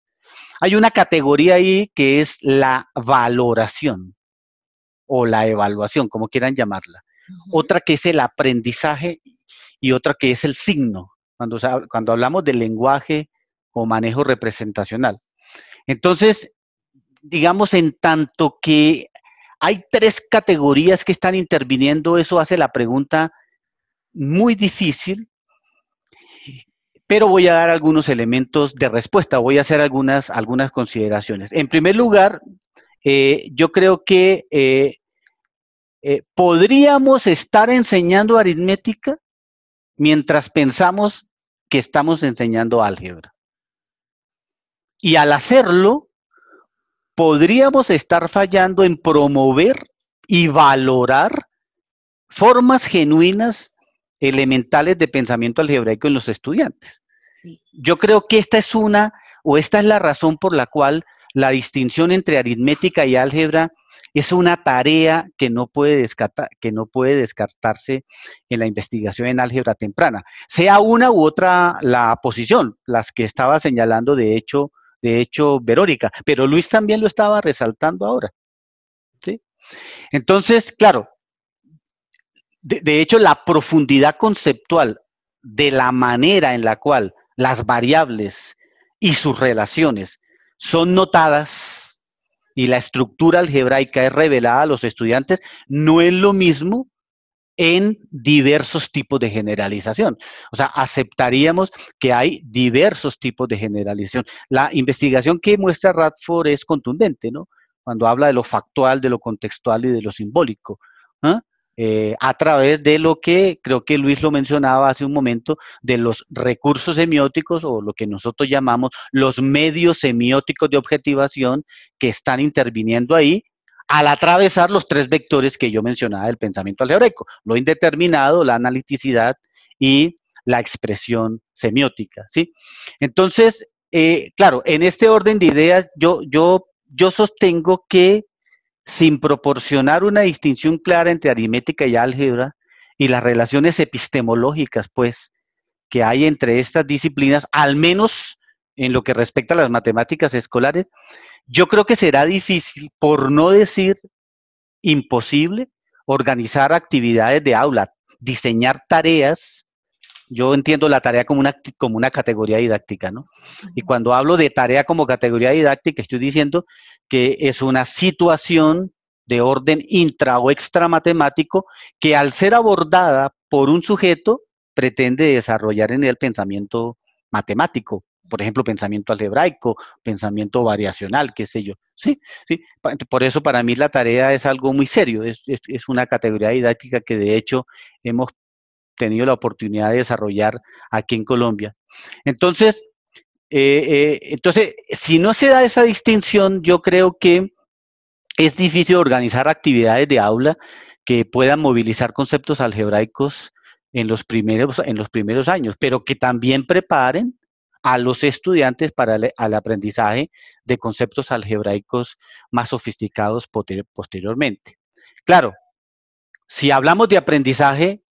Hay una categoría ahí que es la valoración o la evaluación, como quieran llamarla. Otra que es el aprendizaje y otra que es el signo, cuando hablamos de lenguaje o manejo representacional. Entonces, digamos, en tanto que hay 3 categorías que están interviniendo, eso hace la pregunta muy difícil, pero voy a dar algunos elementos de respuesta, voy a hacer algunas consideraciones. En primer lugar, yo creo que podríamos estar enseñando aritmética mientras pensamos que estamos enseñando álgebra. Y al hacerlo, podríamos estar fallando en promover y valorar formas genuinas, elementales de pensamiento algebraico en los estudiantes. Sí. Yo creo que esta es la razón por la cual la distinción entre aritmética y álgebra es una tarea que no puede descartarse en la investigación en álgebra temprana. Sea una u otra la posición, las que estaba señalando de hecho Verónica, pero Luis también lo estaba resaltando ahora, ¿sí? Entonces, claro, de hecho, la profundidad conceptual de la manera en la cual las variables y sus relaciones son notadas y la estructura algebraica es revelada a los estudiantes, no es lo mismo en diversos tipos de generalización. O sea, aceptaríamos que hay diversos tipos de generalización. La investigación que muestra Radford es contundente, ¿no? Cuando habla de lo factual, de lo contextual y de lo simbólico, ¿eh? A través de lo que, creo que Luis lo mencionaba hace un momento, de los recursos semióticos o lo que nosotros llamamos los medios semióticos de objetivación que están interviniendo ahí, al atravesar los 3 vectores que yo mencionaba del pensamiento algebraico, lo indeterminado, la analiticidad y la expresión semiótica, ¿sí? Entonces, claro, en este orden de ideas, yo sostengo que sin proporcionar una distinción clara entre aritmética y álgebra y las relaciones epistemológicas, pues, que hay entre estas disciplinas, al menos en lo que respecta a las matemáticas escolares, yo creo que será difícil, por no decir imposible, organizar actividades de aula, diseñar tareas. Yo entiendo la tarea como una categoría didáctica, ¿no? Y cuando hablo de tarea como categoría didáctica, estoy diciendo que es una situación de orden intra o extra matemático que al ser abordada por un sujeto pretende desarrollar en él pensamiento matemático. Por ejemplo, pensamiento algebraico, pensamiento variacional, qué sé yo. Sí, sí. Por eso para mí la tarea es algo muy serio, es una categoría didáctica que de hecho hemos tenido la oportunidad de desarrollar aquí en Colombia. Entonces, si no se da esa distinción, yo creo que es difícil organizar actividades de aula que puedan movilizar conceptos algebraicos en los primeros años, pero que también preparen a los estudiantes para el aprendizaje de conceptos algebraicos más sofisticados posteriormente. Claro, si hablamos de aprendizaje,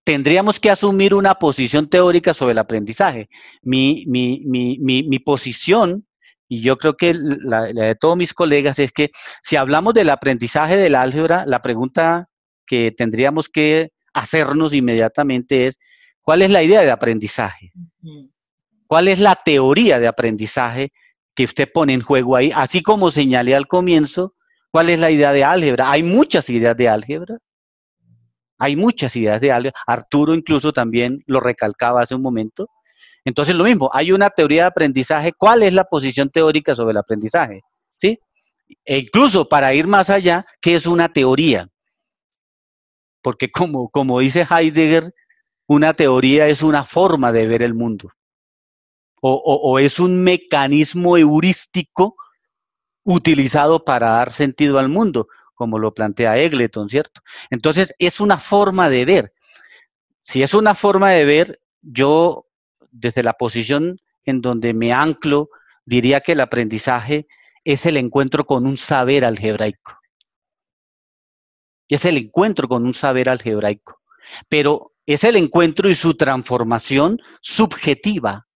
tendríamos que asumir una posición teórica sobre el aprendizaje. Mi posición, y yo creo que la de todos mis colegas, es que si hablamos del aprendizaje del álgebra, la pregunta que tendríamos que hacernos inmediatamente es, ¿cuál es la idea de aprendizaje? ¿Cuál es la teoría de aprendizaje que usted pone en juego ahí? Así como señalé al comienzo, ¿cuál es la idea de álgebra? Hay muchas ideas de álgebra. Hay muchas ideas de álgebra. Arturo incluso también lo recalcaba hace un momento. Entonces lo mismo, hay una teoría de aprendizaje. ¿Cuál es la posición teórica sobre el aprendizaje? ¿Sí? E incluso para ir más allá, ¿qué es una teoría? Porque como dice Heidegger, una teoría es una forma de ver el mundo. O es un mecanismo heurístico utilizado para dar sentido al mundo, como lo plantea Eggleton, ¿cierto? Entonces, es una forma de ver. Si es una forma de ver, yo, desde la posición en donde me anclo, diría que el aprendizaje es el encuentro con un saber algebraico. Es el encuentro con un saber algebraico. Pero es el encuentro y su transformación subjetiva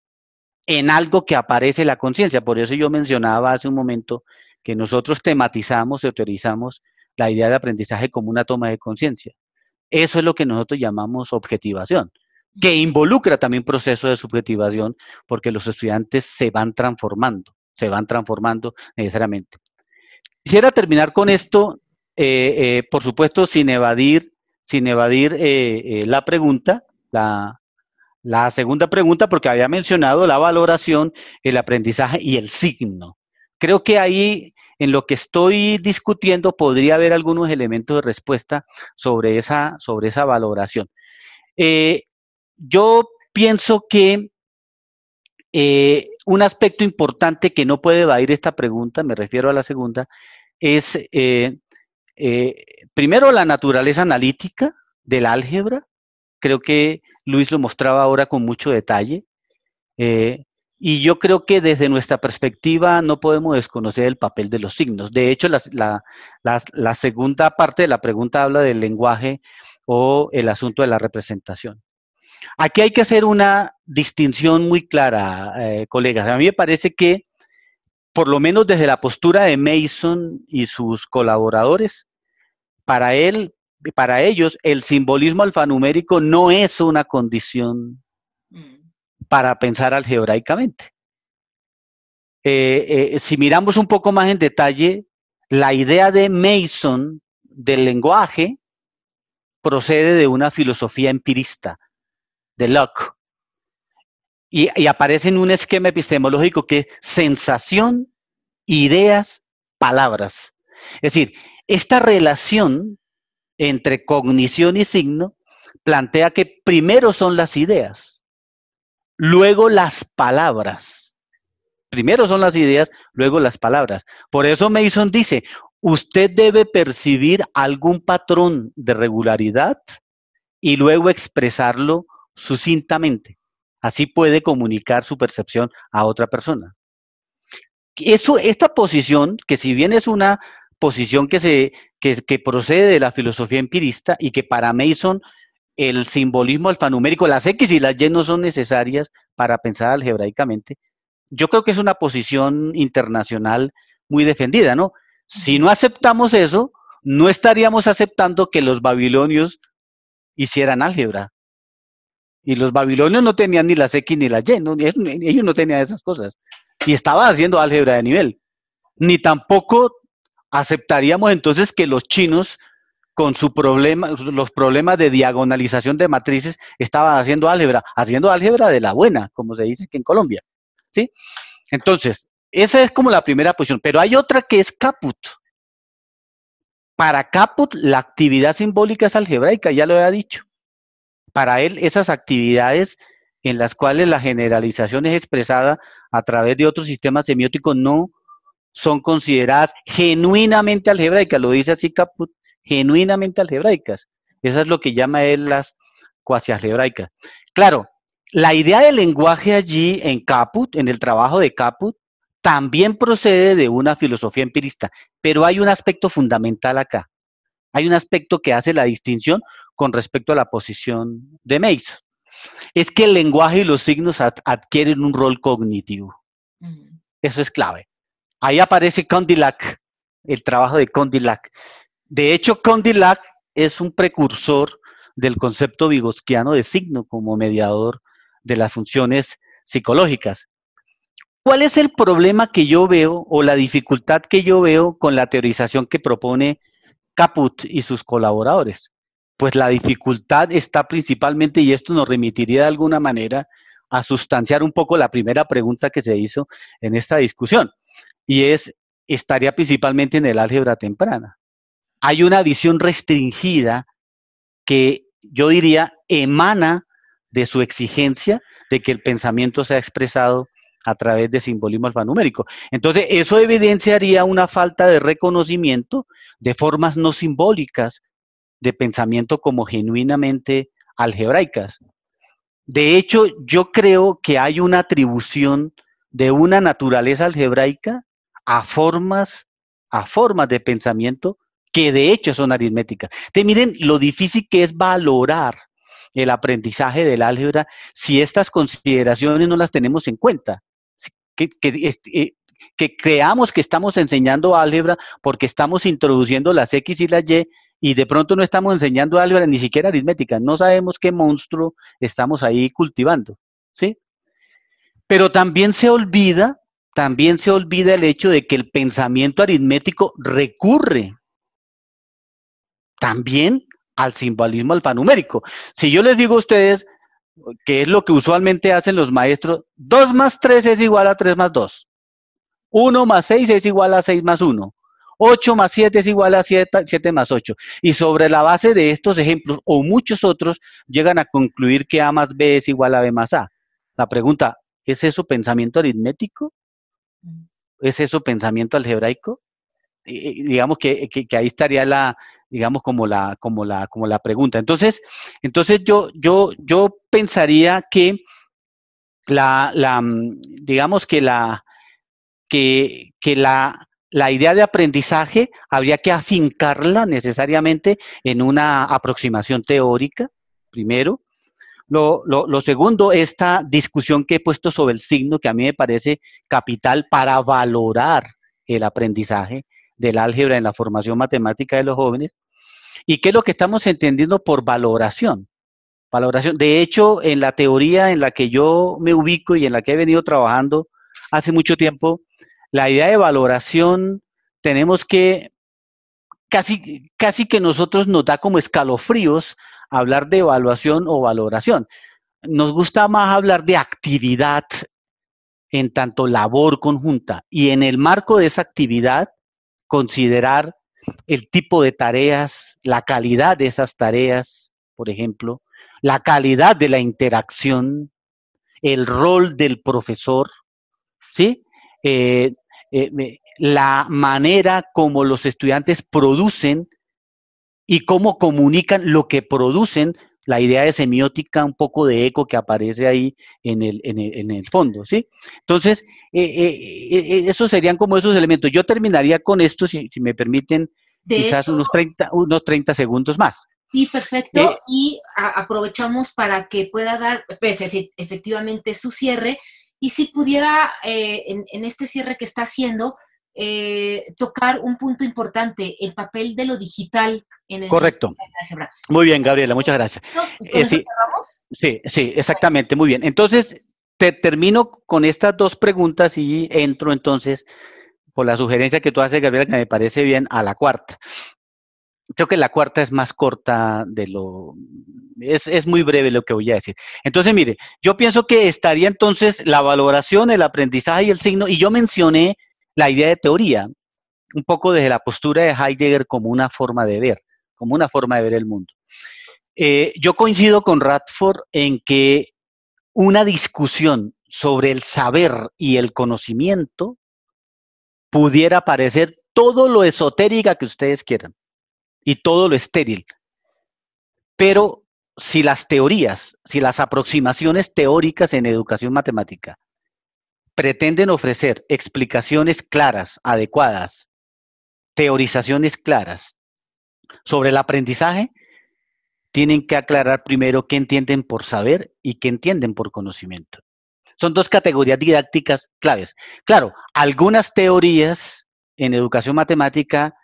en algo que aparece en la conciencia. Por eso yo mencionaba hace un momento que nosotros tematizamos y autorizamos la idea de aprendizaje como una toma de conciencia. Eso es lo que nosotros llamamos objetivación, que involucra también proceso de subjetivación, porque los estudiantes se van transformando necesariamente. Quisiera terminar con esto, por supuesto, sin evadir la pregunta, la segunda pregunta, porque había mencionado la valoración, el aprendizaje y el signo. Creo que ahí, en lo que estoy discutiendo, podría haber algunos elementos de respuesta sobre esa valoración. Yo pienso que un aspecto importante que no puede evadir esta pregunta, me refiero a la segunda, es primero la naturaleza analítica del álgebra. Creo que Luis lo mostraba ahora con mucho detalle. Y yo creo que desde nuestra perspectiva no podemos desconocer el papel de los signos. De hecho, la segunda parte de la pregunta habla del lenguaje o el asunto de la representación. Aquí hay que hacer una distinción muy clara, colegas. A mí me parece que, por lo menos desde la postura de Mason y sus colaboradores, para ellos, el simbolismo alfanumérico no es una condición para pensar algebraicamente. Si miramos un poco más en detalle, la idea de Mason del lenguaje procede de una filosofía empirista, de Locke, y aparece en un esquema epistemológico que es sensación, ideas, palabras. Es decir, esta relación entre cognición y signo plantea que primero son las ideas, luego las palabras. Primero son las ideas, luego las palabras. Por eso Mason dice, usted debe percibir algún patrón de regularidad y luego expresarlo sucintamente. Así puede comunicar su percepción a otra persona. Esta posición, que si bien es una posición que procede de la filosofía empirista y que para Mason el simbolismo alfanumérico, las X y las Y no son necesarias para pensar algebraicamente, yo creo que es una posición internacional muy defendida, ¿no? Si no aceptamos eso, no estaríamos aceptando que los babilonios hicieran álgebra. Y los babilonios no tenían ni las X ni las Y, ¿no? Ellos no tenían esas cosas. Y estaban haciendo álgebra de nivel. Ni tampoco aceptaríamos entonces que los chinos, con los problemas de diagonalización de matrices, estaban haciendo álgebra de la buena, como se dice aquí en Colombia. ¿Sí? Entonces, esa es como la primera posición. Pero hay otra que es Caput. Para Caput, la actividad simbólica es algebraica, ya lo había dicho. Para él, esas actividades en las cuales la generalización es expresada a través de otros sistemas semióticos no son consideradas genuinamente algebraicas, lo dice así Caput, genuinamente algebraicas. Eso es lo que llama él las cuasi algebraicas. Claro, la idea del lenguaje allí en Caput, en el trabajo de Caput, también procede de una filosofía empirista, pero hay un aspecto fundamental acá. Hay un aspecto que hace la distinción con respecto a la posición de Mason. Es que el lenguaje y los signos adquieren un rol cognitivo. Eso es clave. Ahí aparece Condillac, el trabajo de Condillac. De hecho, Condillac es un precursor del concepto vygotsiano de signo como mediador de las funciones psicológicas. ¿Cuál es el problema que yo veo o la dificultad que yo veo con la teorización que propone Caput y sus colaboradores? Pues la dificultad está principalmente, y esto nos remitiría de alguna manera a sustanciar un poco la primera pregunta que se hizo en esta discusión, y estaría principalmente en el álgebra temprana. Hay una visión restringida que yo diría emana de su exigencia de que el pensamiento sea expresado a través de simbolismo alfanumérico. Entonces, eso evidenciaría una falta de reconocimiento de formas no simbólicas de pensamiento como genuinamente algebraicas. De hecho, yo creo que hay una atribución de una naturaleza algebraica a formas de pensamiento que de hecho son aritméticas. Entonces, miren lo difícil que es valorar el aprendizaje del álgebra si estas consideraciones no las tenemos en cuenta. Que creamos que estamos enseñando álgebra porque estamos introduciendo las X y las Y de pronto no estamos enseñando álgebra ni siquiera aritmética. No sabemos qué monstruo estamos ahí cultivando, ¿sí? Pero también se olvida el hecho de que el pensamiento aritmético recurre también al simbolismo alfanumérico. Si yo les digo a ustedes, que es lo que usualmente hacen los maestros, 2 más 3 es igual a 3 más 2. 1 más 6 es igual a 6 más 1. 8 más 7 es igual a 7 más 8. Y sobre la base de estos ejemplos, o muchos otros, llegan a concluir que A más B es igual a B más A. La pregunta, ¿es eso pensamiento aritmético? ¿Es eso pensamiento algebraico? Digamos que ahí estaría como la pregunta. Entonces yo pensaría que digamos que la idea de aprendizaje habría que afincarla necesariamente en una aproximación teórica, primero. Lo segundo, esta discusión que he puesto sobre el signo, que a mí me parece capital para valorar el aprendizaje del álgebra en la formación matemática de los jóvenes. ¿Y qué es lo que estamos entendiendo por valoración? Valoración. De hecho, en la teoría en la que yo me ubico y en la que he venido trabajando hace mucho tiempo, la idea de valoración tenemos que, casi que nosotros nos da como escalofríos hablar de evaluación o valoración. Nos gusta más hablar de actividad en tanto labor conjunta, y en el marco de esa actividad considerar el tipo de tareas, la calidad de esas tareas, por ejemplo, la calidad de la interacción, el rol del profesor, ¿sí? La manera como los estudiantes producen y cómo comunican lo que producen, la idea de semiótica, un poco de eco que aparece ahí en el fondo, ¿sí? Entonces, esos serían como esos elementos. Yo terminaría con esto, si me permiten, de quizás hecho, unos 30 segundos más. Sí, perfecto. Y aprovechamos para que pueda dar efectivamente su cierre. Y si pudiera, en este cierre que está haciendo, tocar un punto importante, el papel de lo digital en el Correcto. álgebra. Muy bien, Gabriela, muchas gracias. ¿Con eso cerramos? Sí, exactamente, muy bien. Entonces, termino con estas dos preguntas y entro entonces, por la sugerencia que tú haces, Gabriela, que me parece bien, a la cuarta. Creo que la cuarta es más corta es muy breve lo que voy a decir. Entonces, mire, yo pienso que estaría entonces la valoración, el aprendizaje y el signo, y yo mencioné la idea de teoría, un poco desde la postura de Heidegger como una forma de ver, el mundo. Yo coincido con Radford en que una discusión sobre el saber y el conocimiento pudiera parecer todo lo esotérica que ustedes quieran y todo lo estéril. Pero si las teorías, si las aproximaciones teóricas en educación matemática pretenden ofrecer explicaciones claras, adecuadas, teorizaciones claras sobre el aprendizaje, tienen que aclarar primero qué entienden por saber y qué entienden por conocimiento. Son dos categorías didácticas claves. Claro, algunas teorías en educación matemática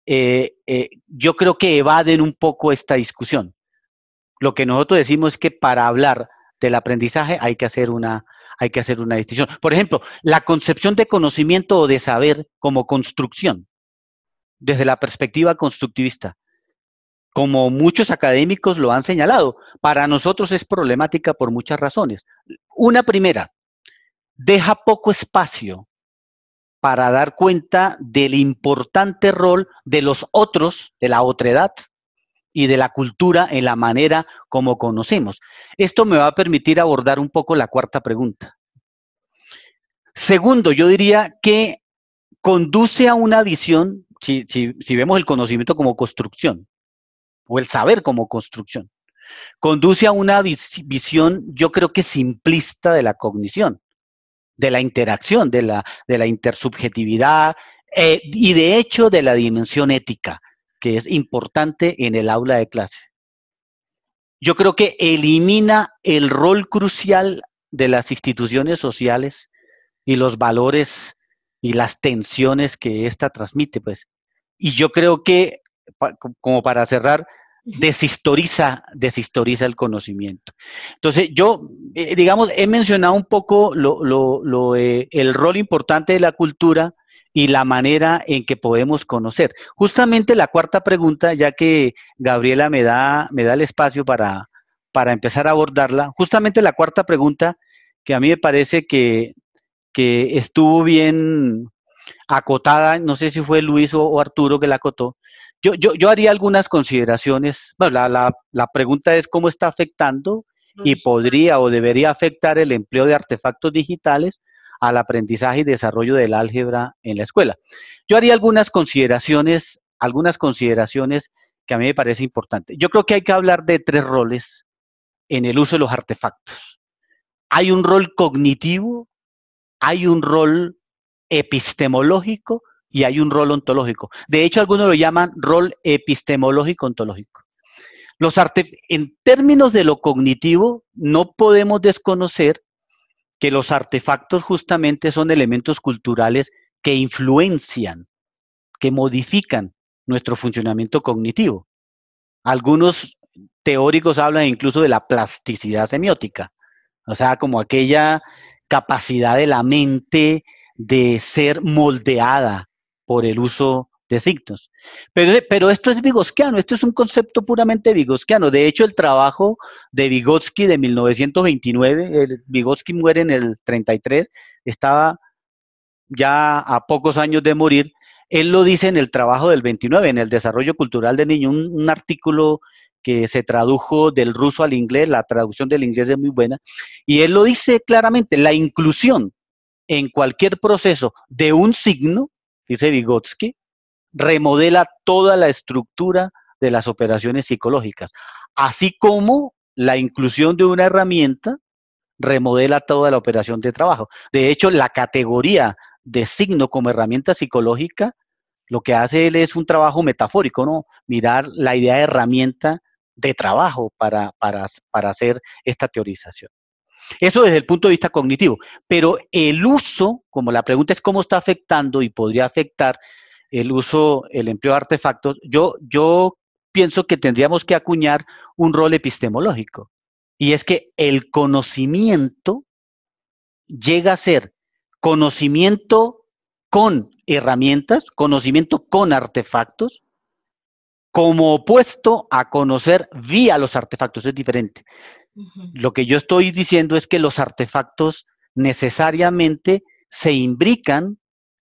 yo creo que evaden un poco esta discusión. Lo que nosotros decimos es que para hablar del aprendizaje hay que hacer una distinción. Por ejemplo, la concepción de conocimiento o de saber como construcción, desde la perspectiva constructivista, como muchos académicos lo han señalado, para nosotros es problemática por muchas razones. Una primera, deja poco espacio para dar cuenta del importante rol de los otros, de la otredad y de la cultura en la manera como conocemos. Esto me va a permitir abordar un poco la cuarta pregunta. Segundo, yo diría que conduce a una visión, si vemos el conocimiento como construcción, o el saber como construcción, conduce a una visión, yo creo que simplista de la cognición, de la interacción, de la intersubjetividad y de hecho de la dimensión ética, que es importante en el aula de clase. Yo creo que elimina el rol crucial de las instituciones sociales y los valores y las tensiones que ésta transmite, pues. Y yo creo que, como para cerrar, deshistoriza el conocimiento. Entonces, yo, digamos, he mencionado un poco el rol importante de la cultura y la manera en que podemos conocer. Justamente la cuarta pregunta, ya que Gabriela me da el espacio para empezar a abordarla, justamente la cuarta pregunta, que a mí me parece que estuvo bien acotada, no sé si fue Luis o Arturo que la acotó. Yo haría algunas consideraciones. Bueno, la pregunta es cómo está afectando y podría o debería afectar el empleo de artefactos digitales al aprendizaje y desarrollo del álgebra en la escuela. Yo haría algunas consideraciones que a mí me parece importante. Yo creo que hay que hablar de tres roles en el uso de los artefactos. Hay un rol cognitivo, hay un rol epistemológico y hay un rol ontológico. De hecho, algunos lo llaman rol epistemológico-ontológico. En términos de lo cognitivo, no podemos desconocer que los artefactos justamente son elementos culturales que influencian, que modifican nuestro funcionamiento cognitivo. Algunos teóricos hablan incluso de la plasticidad semiótica, o sea, como aquella capacidad de la mente de ser moldeada por el uso de signos. Pero esto es vygotsiano, esto es un concepto puramente vygotsiano. De hecho, el trabajo de Vygotsky de 1929, Vygotsky muere en el 33, estaba ya a pocos años de morir. Él lo dice en el trabajo del 29, en el desarrollo cultural del niño, un artículo que se tradujo del ruso al inglés, la traducción del inglés es muy buena, y él lo dice claramente, la inclusión en cualquier proceso de un signo, dice Vygotsky, remodela toda la estructura de las operaciones psicológicas, así como la inclusión de una herramienta remodela toda la operación de trabajo. De hecho, la categoría de signo como herramienta psicológica, lo que hace él es un trabajo metafórico, ¿no? Mirar la idea de herramienta de trabajo para hacer esta teorización. Eso desde el punto de vista cognitivo, pero el uso, como la pregunta es cómo está afectando y podría afectar el uso, el empleo de artefactos, yo pienso que tendríamos que acuñar un rol epistemológico, y es que el conocimiento llega a ser conocimiento con herramientas, conocimiento con artefactos, como opuesto a conocer vía los artefactos, es diferente. Lo que yo estoy diciendo es que los artefactos necesariamente se imbrican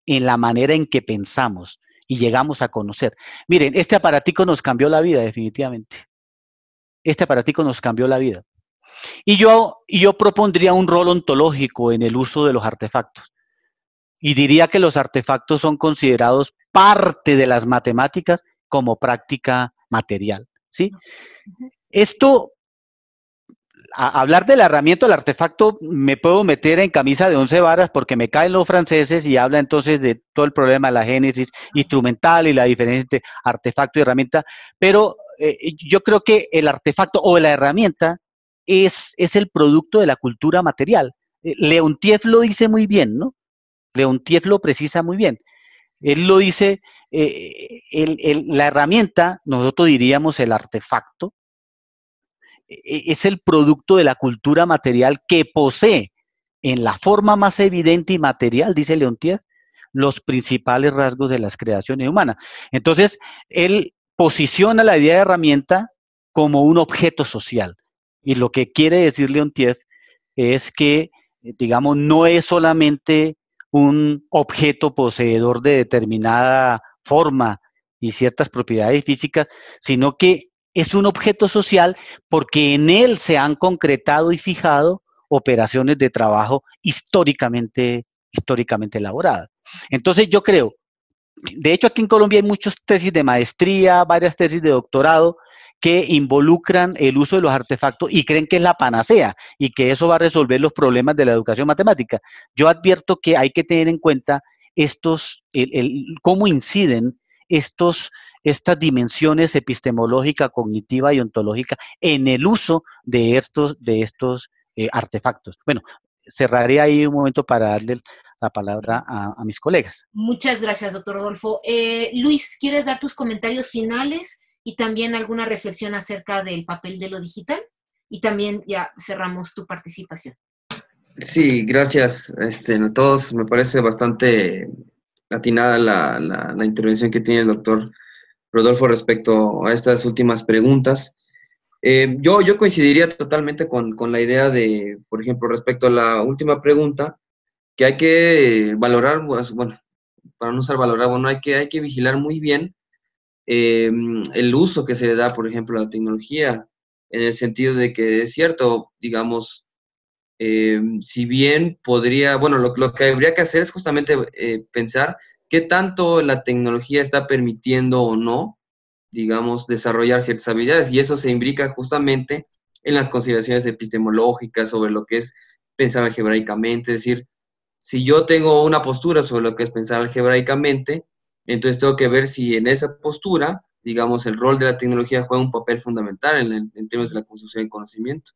en la manera en que pensamos y llegamos a conocer. Miren, este aparatico nos cambió la vida definitivamente. Este aparatico nos cambió la vida. Y yo propondría un rol ontológico en el uso de los artefactos. Y diría que los artefactos son considerados parte de las matemáticas como práctica material, ¿sí? Esto, hablar de la herramienta, el artefacto, me puedo meter en camisa de 11 varas porque me caen los franceses y habla entonces de todo el problema de la génesis instrumental y la diferencia entre artefacto y herramienta, pero yo creo que el artefacto o la herramienta es el producto de la cultura material. Leontiev lo dice muy bien, ¿no? Leontiev lo precisa muy bien. Él lo dice, la herramienta, nosotros diríamos el artefacto, es el producto de la cultura material que posee en la forma más evidente y material, dice Leontiev, los principales rasgos de las creaciones humanas. Entonces, él posiciona la idea de herramienta como un objeto social. Y lo que quiere decir Leontiev es que, digamos, no es solamente un objeto poseedor de determinada forma y ciertas propiedades físicas, sino que es un objeto social porque en él se han concretado y fijado operaciones de trabajo históricamente elaboradas. Entonces yo creo, de hecho aquí en Colombia hay muchas tesis de maestría, varias tesis de doctorado que involucran el uso de los artefactos y creen que es la panacea y que eso va a resolver los problemas de la educación matemática. Yo advierto que hay que tener en cuenta cómo inciden estas dimensiones epistemológica, cognitiva y ontológica en el uso de estos artefactos. Bueno, cerraré ahí un momento para darle la palabra a mis colegas. Muchas gracias, doctor Rodolfo. Luis, ¿quieres dar tus comentarios finales y también alguna reflexión acerca del papel de lo digital? Y también ya cerramos tu participación. Sí, gracias a todos. Me parece bastante atinada la intervención que tiene el doctor Rodolfo respecto a estas últimas preguntas. Yo coincidiría totalmente con la idea de, por ejemplo, respecto a la última pregunta, que hay que valorar, bueno, para no usar valorar, bueno, hay que vigilar muy bien el uso que se le da, por ejemplo, a la tecnología, en el sentido de que es cierto, digamos, si bien podría, bueno, lo que habría que hacer es justamente pensar qué tanto la tecnología está permitiendo o no, digamos, desarrollar ciertas habilidades, y eso se imbrica justamente en las consideraciones epistemológicas sobre lo que es pensar algebraicamente, es decir, si yo tengo una postura sobre lo que es pensar algebraicamente, entonces tengo que ver si en esa postura, digamos, el rol de la tecnología juega un papel fundamental en términos de la construcción del conocimiento.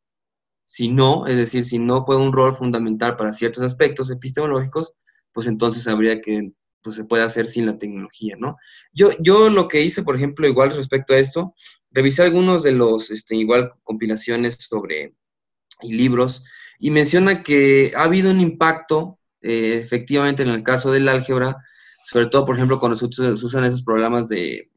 Si no, es decir, si no juega un rol fundamental para ciertos aspectos epistemológicos, pues entonces habría que, pues se puede hacer sin la tecnología, ¿no? Yo lo que hice, por ejemplo, igual respecto a esto, revisé algunos de los, igual, compilaciones sobre, y libros, y menciona que ha habido un impacto, efectivamente, en el caso del álgebra, sobre todo, por ejemplo, cuando se usan esos programas del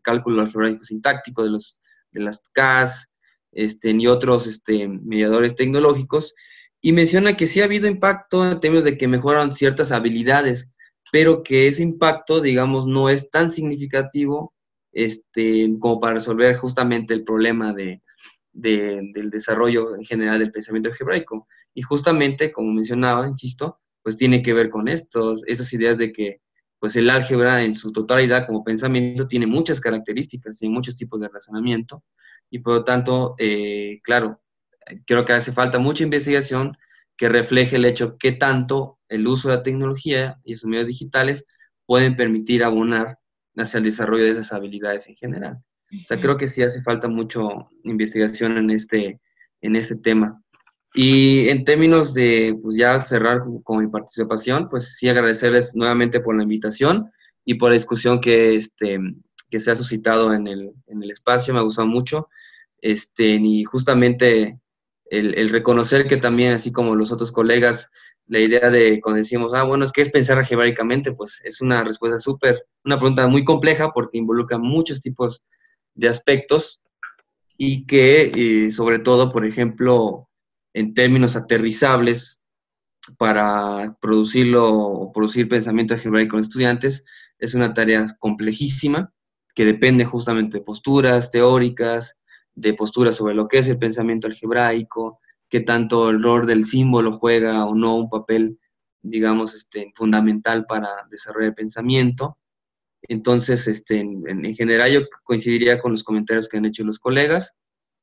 cálculo algebraico sintáctico, de las CAS, y otros mediadores tecnológicos, y menciona que sí ha habido impacto en términos de que mejoran ciertas habilidades, pero que ese impacto, digamos, no es tan significativo como para resolver justamente el problema del desarrollo en general del pensamiento algebraico. Y justamente, como mencionaba, insisto, pues tiene que ver con esas ideas de que pues el álgebra en su totalidad como pensamiento tiene muchas características, tiene muchos tipos de razonamiento, y por lo tanto, claro, creo que hace falta mucha investigación que refleje el hecho que tanto el uso de la tecnología y esos medios digitales pueden permitir abonar hacia el desarrollo de esas habilidades en general. O sea, creo que sí hace falta mucho investigación en este tema. Y en términos de, pues ya cerrar con mi participación, pues sí agradecerles nuevamente por la invitación y por la discusión que se ha suscitado en el espacio, me ha gustado mucho, y justamente el reconocer que también, así como los otros colegas, la idea de cuando decimos, bueno, es que es pensar algebraicamente, pues es una respuesta una pregunta muy compleja porque involucra muchos tipos de aspectos y que, sobre todo, por ejemplo, en términos aterrizables para producir pensamiento algebraico con estudiantes, es una tarea complejísima que depende justamente de posturas teóricas, de posturas sobre lo que es el pensamiento algebraico, qué tanto el rol del símbolo juega o no un papel, digamos, fundamental para desarrollar el pensamiento. Entonces, en general yo coincidiría con los comentarios que han hecho los colegas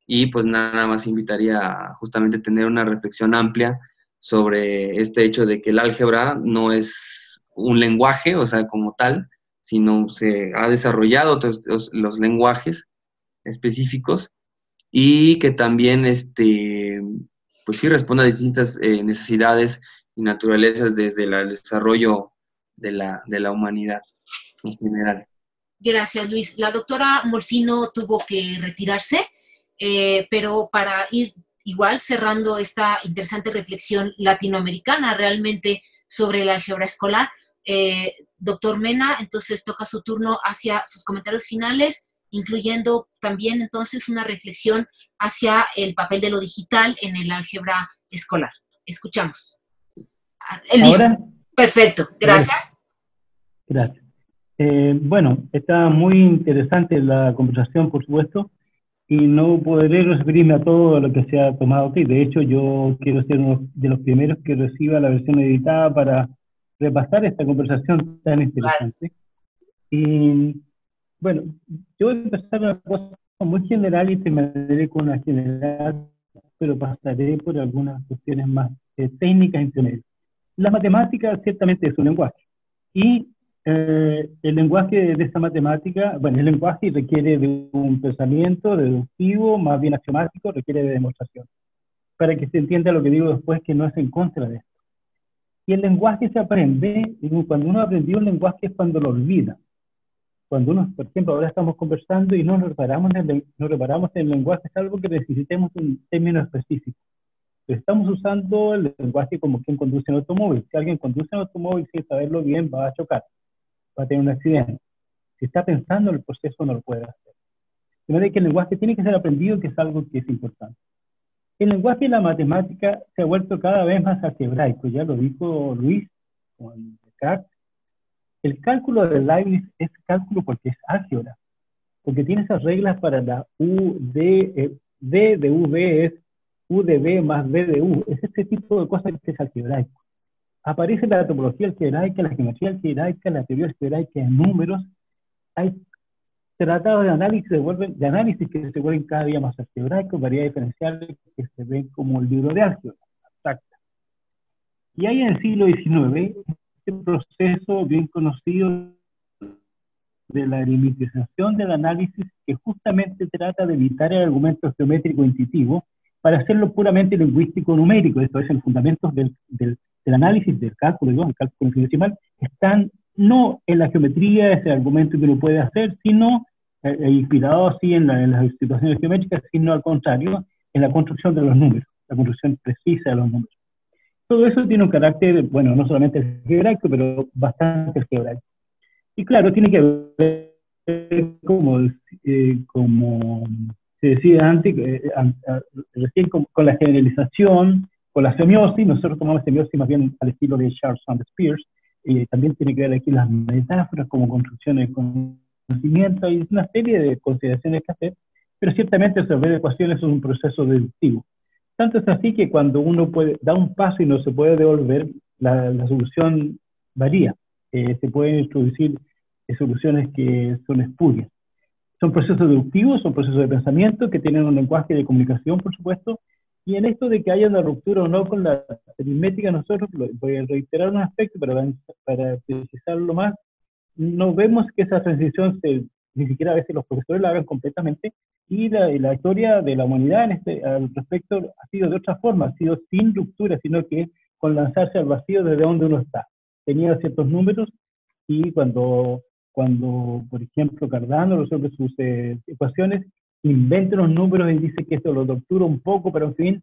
y pues nada más invitaría a justamente tener una reflexión amplia sobre este hecho de que el álgebra no es un lenguaje, o sea, como tal, sino se ha desarrollado otros, los lenguajes específicos y que también, pues sí responde a distintas necesidades y naturalezas desde el desarrollo de la humanidad en general. Gracias, Luis. La doctora Morfino tuvo que retirarse, pero para ir igual cerrando esta interesante reflexión latinoamericana realmente sobre el álgebra escolar, doctor Mena, entonces toca su turno hacia sus comentarios finales, incluyendo también entonces una reflexión hacia el papel de lo digital en el álgebra escolar. Escuchamos. Listo. ¿Ahora? Perfecto, gracias. Gracias. Bueno, está muy interesante la conversación, por supuesto, y no podré referirme a todo lo que se ha tomado aquí. De hecho, yo quiero ser uno de los primeros que reciba la versión editada para repasar esta conversación tan interesante. Y bueno, yo voy a empezar una cosa muy general y terminaré con una general, pero pasaré por algunas cuestiones más técnicas en general. La matemática ciertamente es un lenguaje. Y el lenguaje de esta matemática, bueno, el lenguaje requiere de un pensamiento deductivo, más bien axiomático, requiere de demostración. Para que se entienda lo que digo después, que no es en contra de esto. Y el lenguaje se aprende, y cuando uno aprendió un lenguaje es cuando lo olvida. Cuando uno, por ejemplo, ahora estamos conversando y no reparamos en el lenguaje, es algo que necesitemos un término específico. Estamos usando el lenguaje como quien conduce un automóvil. Si alguien conduce un automóvil sin saberlo bien, va a chocar, va a tener un accidente. Si está pensando en el proceso, no lo puede hacer. De manera que el lenguaje tiene que ser aprendido, que es algo que es importante. El lenguaje de la matemática se ha vuelto cada vez más algebraico, ya lo dijo Luis con Descartes. El cálculo de Leibniz es cálculo porque es álgebra, porque tiene esas reglas para la U, D, D de V es U de B más B de U. Es este tipo de cosas que es algebraico. Aparece la topología algebraica, la geometría algebraica, la teoría algebraica en números. Hay tratados de análisis que se vuelven cada día más algebraicos, variedades diferenciales que se ven como el libro de álgebra abstracta. Y hay en el siglo XIX este proceso bien conocido de la aritmetización del análisis, que justamente trata de evitar el argumento geométrico intuitivo para hacerlo puramente lingüístico numérico. Esto es, el fundamento del análisis, del cálculo, el cálculo infinitesimal, están no en la geometría, ese argumento que uno puede hacer, sino inspirado así en las situaciones geométricas, sino al contrario, en la construcción de los números, la construcción precisa de los números. Todo eso tiene un carácter, bueno, no solamente algebraico, pero bastante algebraico. Y claro, tiene que ver, como se decía antes, recién con la generalización, con la semiosis. Nosotros tomamos semiosis más bien al estilo de Charles Sanders Peirce. También tiene que ver aquí las metáforas como construcciones de conocimiento. Hay una serie de consideraciones que hacer, pero ciertamente resolver ecuaciones es un proceso deductivo. Tanto es así que cuando uno da un paso y no se puede devolver, la solución varía. Se pueden introducir soluciones que son espurias. Son procesos deductivos, son procesos de pensamiento que tienen un lenguaje de comunicación, por supuesto, y en esto de que haya una ruptura o no con la aritmética, nosotros, voy a reiterar un aspecto para precisarlo más, no vemos que esa transición ni siquiera a veces los profesores la hagan completamente, y la historia de la humanidad al respecto ha sido de otra forma, ha sido sin ruptura, sino que con lanzarse al vacío desde donde uno está. Tenía ciertos números, y cuando por ejemplo, Cardano resuelve sus ecuaciones, inventa los números y dice que esto lo tortura un poco, pero en fin,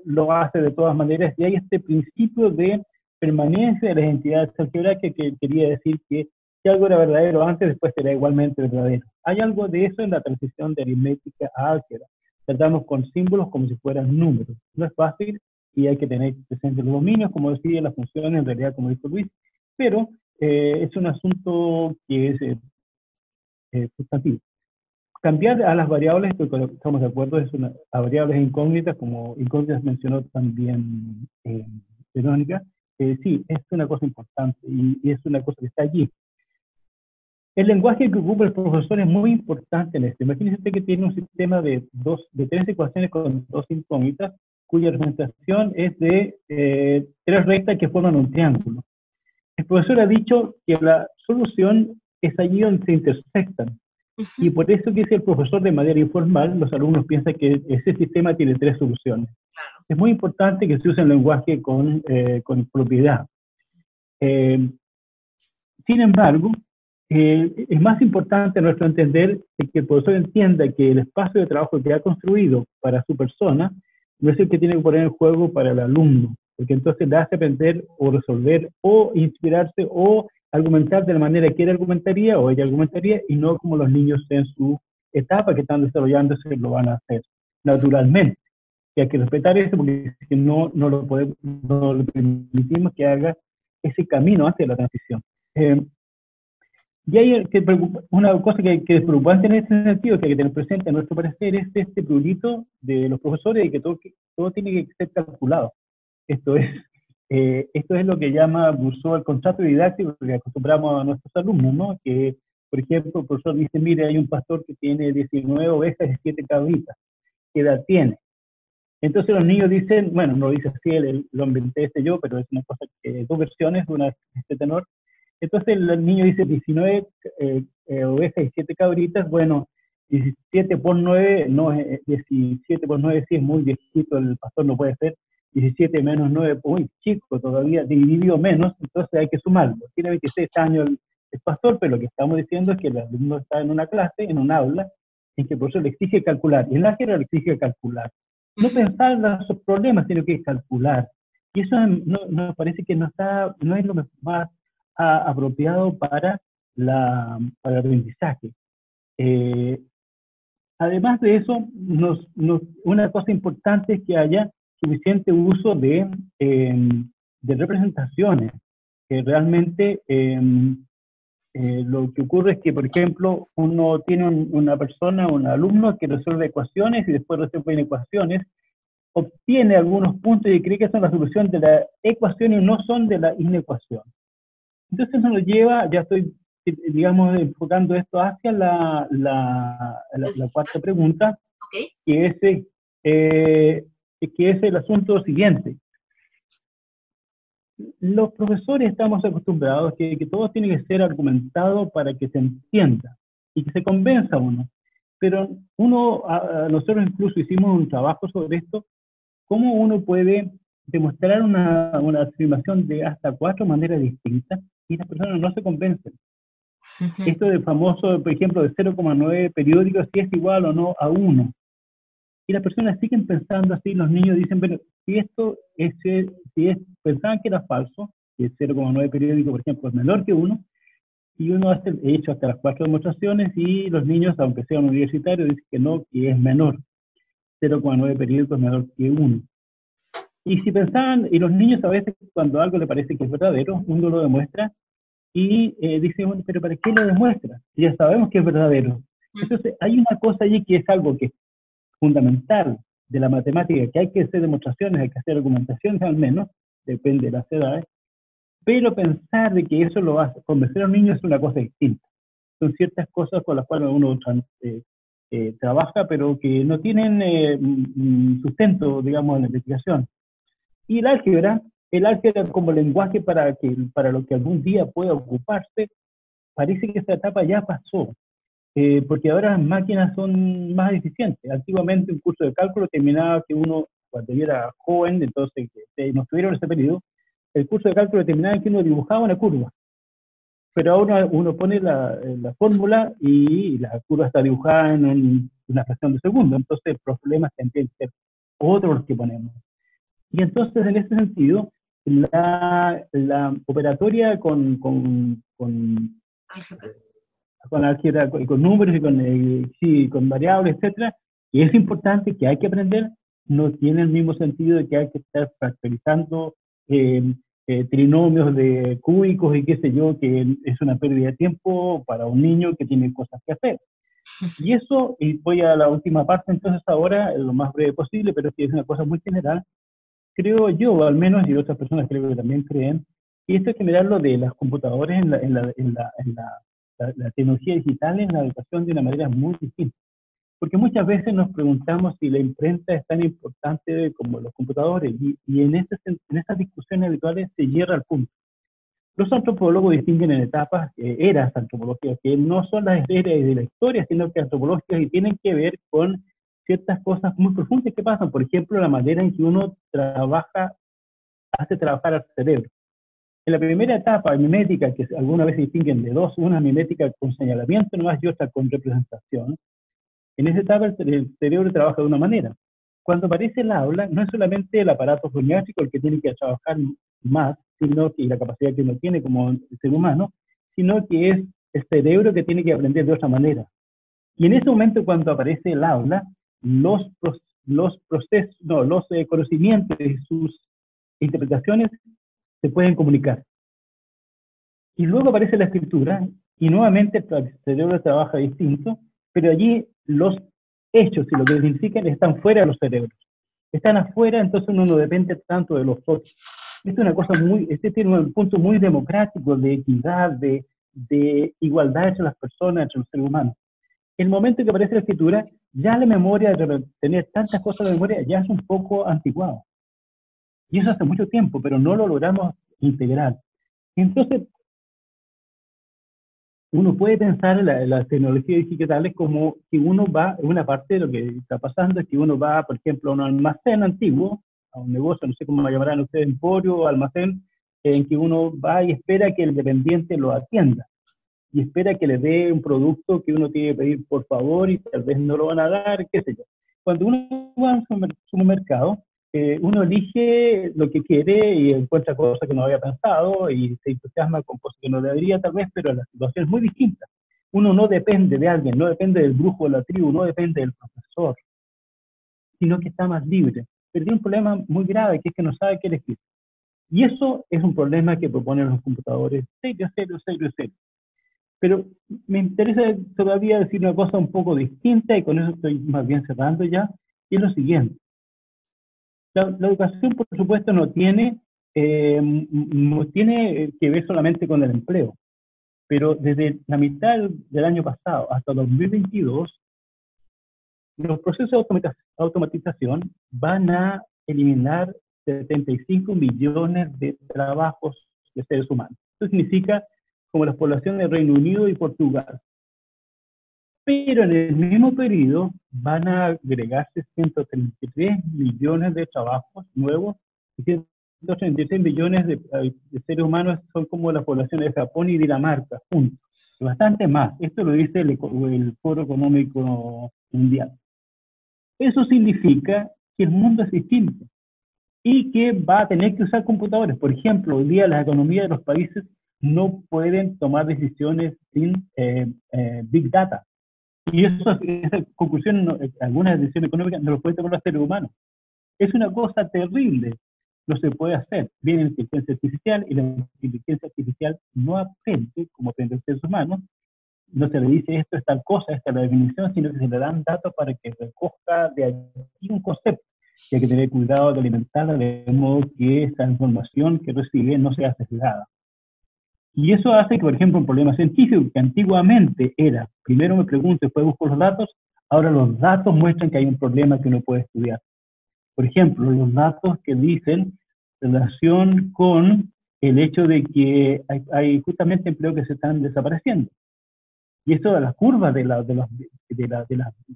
lo hace de todas maneras, y hay este principio de permanencia de las entidades algebraicas que quería decir que si algo era verdadero antes, después será igualmente verdadero. Hay algo de eso en la transición de aritmética a álgebra. Tratamos con símbolos como si fueran números. No es fácil y hay que tener presentes los dominios, como decía, las funciones, en realidad, como dijo Luis, pero es un asunto que es sustantivo. Cambiar a las variables, estamos de acuerdo, a variables incógnitas, como incógnitas mencionó también Verónica, sí, es una cosa importante y es una cosa que está allí. El lenguaje que ocupa el profesor es muy importante en esto. Imagínense usted que tiene un sistema de 3 ecuaciones con 2 incógnitas, cuya representación es de 3 rectas que forman un triángulo. El profesor ha dicho que la solución es allí donde se intersectan. Y por eso que dice el profesor de manera informal, los alumnos piensan que ese sistema tiene 3 soluciones. Claro. Es muy importante que se use el lenguaje con propiedad. Sin embargo, es más importante a nuestro entender que el profesor entienda que el espacio de trabajo que ha construido para su persona no es el que tiene que poner en juego para el alumno, porque entonces le hace aprender o resolver o inspirarse o argumentar de la manera que él argumentaría o ella argumentaría y no como los niños en su etapa que están desarrollándose lo van a hacer naturalmente. Y hay que respetar eso porque si no, no lo permitimos que haga ese camino hacia la transición. Y hay una cosa que es preocupante en este sentido, que hay que tener presente a nuestro parecer, es este prurito de los profesores de que todo tiene que ser calculado. Esto es lo que llama Bourdieu el contrato didáctico que acostumbramos a nuestros alumnos, ¿no? Que, por ejemplo, el profesor dice, mire, hay un pastor que tiene 19 ovejas y 7 cabritas. ¿Qué edad tiene? Entonces los niños dicen, bueno, no lo dice así, lo inventé yo, pero es una cosa que, 2 versiones, una de este tenor. Entonces el niño dice 19 ovejas y 7 cabritas, bueno, 17 por 9, no, 17 por 9 sí es muy viejito, el pastor no puede ser, 17 menos 9, muy chico todavía, dividido menos, entonces hay que sumarlo. Tiene 26 años el pastor, pero lo que estamos diciendo es que el alumno está en una clase, en un aula, en que el profesor le exige calcular, y en la álgebra le exige calcular. No pensar en los problemas, sino que calcular. Y eso nos parece que no es lo más apropiado para el aprendizaje. Además de eso, una cosa importante es que haya suficiente uso de representaciones. Que realmente lo que ocurre es que, por ejemplo, uno tiene una persona, un alumno que resuelve ecuaciones y después resuelve ecuaciones, obtiene algunos puntos y cree que son la solución de la ecuación y no son de la inecuación. Entonces eso nos lleva, ya estoy, digamos, enfocando esto hacia la cuarta pregunta, Okay. que es el asunto siguiente. Los profesores estamos acostumbrados que todo tiene que ser argumentado para que se entienda y que se convenza uno. Pero nosotros incluso hicimos un trabajo sobre esto, cómo uno puede demostrar una afirmación de hasta 4 maneras distintas y las personas no se convencen. Esto del famoso, por ejemplo, de 0,9 periódicos, si es igual o no a 1. Y las personas siguen pensando así, los niños dicen, bueno, pensaban que era falso, que el 0,9 periódico, por ejemplo, es menor que 1, y uno ha hecho hasta las 4 demostraciones, y los niños, aunque sean universitarios, dicen que no, que es menor. 0,9 periódico es menor que 1. Y si pensaban, y los niños a veces cuando algo le parece que es verdadero, uno lo demuestra, y dice, bueno, pero ¿para qué lo demuestra? Ya sabemos que es verdadero. Entonces hay una cosa allí que es algo que es fundamental de la matemática, que hay que hacer demostraciones, hay que hacer argumentaciones al menos, depende de las edades, pero pensar de que eso lo va a convencer a un niño es una cosa distinta. Son ciertas cosas con las cuales uno trabaja, pero que no tienen sustento, digamos, en la investigación. Y el álgebra como lenguaje para lo que algún día pueda ocuparse, parece que esa etapa ya pasó. Porque ahora las máquinas son más eficientes. Antiguamente un curso de cálculo terminaba que uno, cuando yo era joven, entonces que no estuvieron en ese periodo, el curso de cálculo terminaba en que uno dibujaba una curva. Pero ahora uno pone la fórmula y la curva está dibujada en una fracción de segundo. Entonces el problema tendría que ser otro los que ponemos. Y entonces en ese sentido, la operatoria con álgebra, con números y con variables, etcétera, y es importante, que hay que aprender, no tiene el mismo sentido de que hay que estar factorizando trinomios de cúbicos y qué sé yo, que es una pérdida de tiempo para un niño que tiene cosas que hacer. Y eso, y voy a la última parte entonces ahora, lo más breve posible, pero que es una cosa muy general, creo yo, al menos, y otras personas creo que también creen, y esto es general lo de las computadoras en la la tecnología digital en la educación de una manera muy distinta. Porque muchas veces nos preguntamos si la imprenta es tan importante como los computadores, y en esas discusiones habituales se hierra el punto. Los antropólogos distinguen en etapas, eras antropológicas, que no son las eras de la historia, sino que antropológicas y tienen que ver con ciertas cosas muy profundas que pasan. Por ejemplo, la manera en que uno hace trabajar al cerebro. En la primera etapa, mimética, que algunas veces distinguen de dos, una mimética con señalamiento nomás y otra con representación, en esa etapa el cerebro trabaja de una manera. Cuando aparece el aula, no es solamente el aparato foniátrico el que tiene que trabajar más, sino que la capacidad que uno tiene como ser humano, sino que es el cerebro que tiene que aprender de otra manera. Y en ese momento, cuando aparece el aula, los conocimientos y sus interpretaciones se pueden comunicar. Y luego aparece la escritura, y nuevamente el cerebro trabaja distinto, pero allí los hechos y lo que significan están fuera de los cerebros. Están afuera, entonces uno no depende tanto de los otros. Esto es una cosa este tiene un punto muy democrático de equidad, de igualdad entre las personas, entre los seres humanos. El momento que aparece la escritura, ya la memoria, de tener tantas cosas de memoria, ya es un poco anticuado. Y eso hace mucho tiempo, pero no lo logramos integrar. Entonces, uno puede pensar en las tecnologías digitales como que uno va, una parte de lo que está pasando es que uno va, por ejemplo, a un almacén antiguo, a un negocio, no sé cómo lo llamarán ustedes, emporio o almacén, en que uno va y espera que el dependiente lo atienda. Y espera que le dé un producto que uno tiene que pedir por favor y tal vez no lo van a dar, qué sé yo. Cuando uno va a un supermercado, uno elige lo que quiere y encuentra cosas que no había pensado y se entusiasma con cosas que no debería tal vez, pero la situación es muy distinta. Uno no depende de alguien, no depende del brujo de la tribu, no depende del profesor, sino que está más libre. Pero tiene un problema muy grave, que es que no sabe qué elegir. Y eso es un problema que proponen los computadores serio. Pero me interesa todavía decir una cosa un poco distinta, y con eso estoy más bien cerrando ya, y es lo siguiente. La educación, por supuesto, no tiene que ver solamente con el empleo, pero desde la mitad del año pasado hasta 2022, los procesos de automatización van a eliminar 75 millones de trabajos de seres humanos. Eso significa como las poblaciones de Reino Unido y Portugal. Pero en el mismo periodo van a agregarse 133 millones de trabajos nuevos, y 136 millones de seres humanos son como la población de Japón y Dinamarca, juntos. Bastante más. Esto lo dice el Foro Económico Mundial. Eso significa que el mundo es distinto y que va a tener que usar computadores. Por ejemplo, hoy día las economías de los países no pueden tomar decisiones sin Big Data. Y esa conclusión, algunas decisiones económicas no lo puede tomar los seres humanos. Es una cosa terrible. No se puede hacer. Viene la inteligencia artificial y la inteligencia artificial no aprende como aprenden los seres humanos. No se le dice esto es tal cosa, esta es la definición, sino que se le dan datos para que recoja de aquí un concepto. Y hay que tener cuidado de alimentarla de modo que esa información que recibe no sea sesgada. Y eso hace que, por ejemplo, un problema científico que antiguamente era, primero me pregunto, después busco los datos, ahora los datos muestran que hay un problema que uno puede estudiar. Por ejemplo, los datos que dicen relación con el hecho de que hay justamente empleos que se están desapareciendo. Y eso de las curvas de las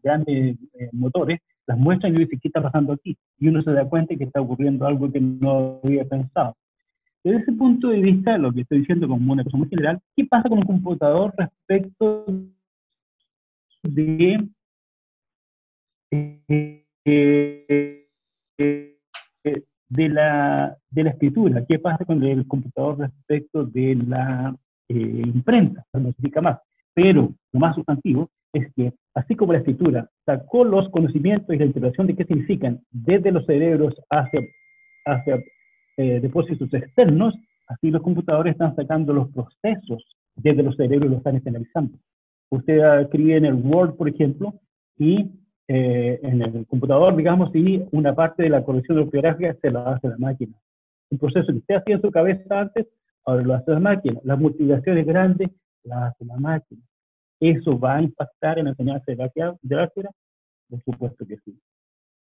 grandes motores, las muestran y dicen, ¿qué está pasando aquí? Y uno se da cuenta que está ocurriendo algo que no había pensado. Desde ese punto de vista, lo que estoy diciendo como una cosa muy general, ¿qué pasa con un computador respecto de la escritura? ¿Qué pasa con el computador respecto de la imprenta? No significa más. Pero lo más sustantivo es que, así como la escritura sacó los conocimientos y la interpretación de qué significan desde los cerebros hacia depósitos externos, así los computadores están sacando los procesos desde los cerebros y los están externalizando. Usted escribe en el Word, por ejemplo, y en el computador, digamos, y una parte de la corrección ortográfica se la hace la máquina. Un proceso que usted hacía en su cabeza antes, ahora lo hace la máquina. La multiplicación es grande, las hace la máquina. ¿Eso va a impactar en la enseñanza de álgebra? Por supuesto que sí.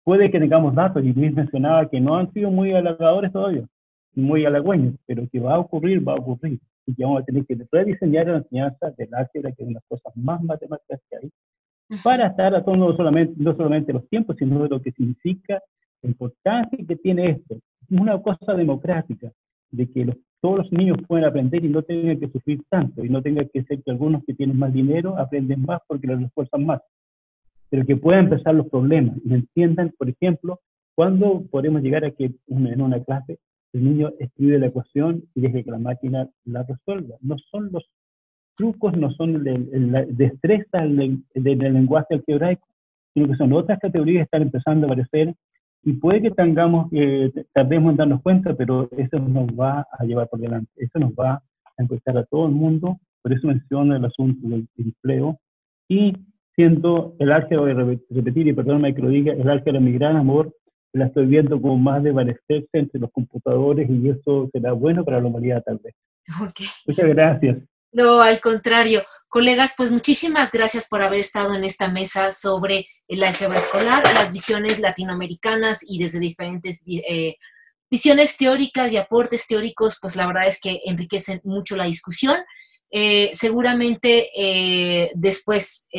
Puede que tengamos datos, y Luis mencionaba que no han sido muy halagadores todavía, muy halagüeños, pero que va a ocurrir, y que vamos a tener que rediseñar la enseñanza del álgebra, que es una de las cosas más matemáticas que hay, para estar a todo, no solamente los tiempos, sino de lo que significa la importancia que tiene esto. Es una cosa democrática, de que todos los niños pueden aprender y no tengan que sufrir tanto, y no tengan que ser que algunos que tienen más dinero aprenden más porque los esfuerzan más, pero que puedan empezar los problemas y entiendan, por ejemplo, cuándo podemos llegar a que en una clase el niño escribe la ecuación y deje que la máquina la resuelva. No son los trucos, no son la destreza del lenguaje algebraico, sino que son otras categorías que están empezando a aparecer, y puede que tardemos en darnos cuenta, pero eso nos va a llevar por delante, eso nos va a impactar a todo el mundo. Por eso menciono el asunto del empleo, y siendo el álgebra, repetir, y perdóname que lo diga, el álgebra mi gran amor, la estoy viendo como más de desvanecerse entre los computadores, y eso será bueno para la humanidad tal vez. Okay. Muchas gracias. No, al contrario. Colegas, pues muchísimas gracias por haber estado en esta mesa sobre el álgebra escolar, las visiones latinoamericanas y desde diferentes visiones teóricas y aportes teóricos, pues la verdad es que enriquecen mucho la discusión. Seguramente después,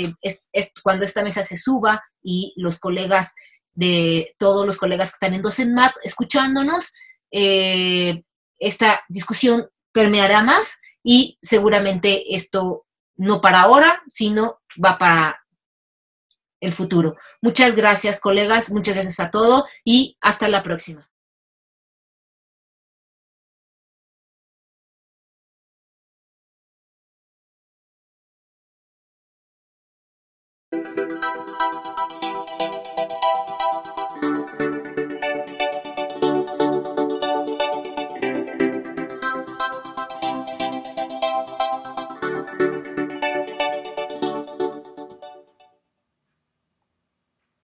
cuando esta mesa se suba y los colegas todos los colegas que están en DocentMath escuchándonos, esta discusión permeará más y seguramente esto no para ahora, sino va para el futuro. Muchas gracias, colegas, muchas gracias a todos y hasta la próxima.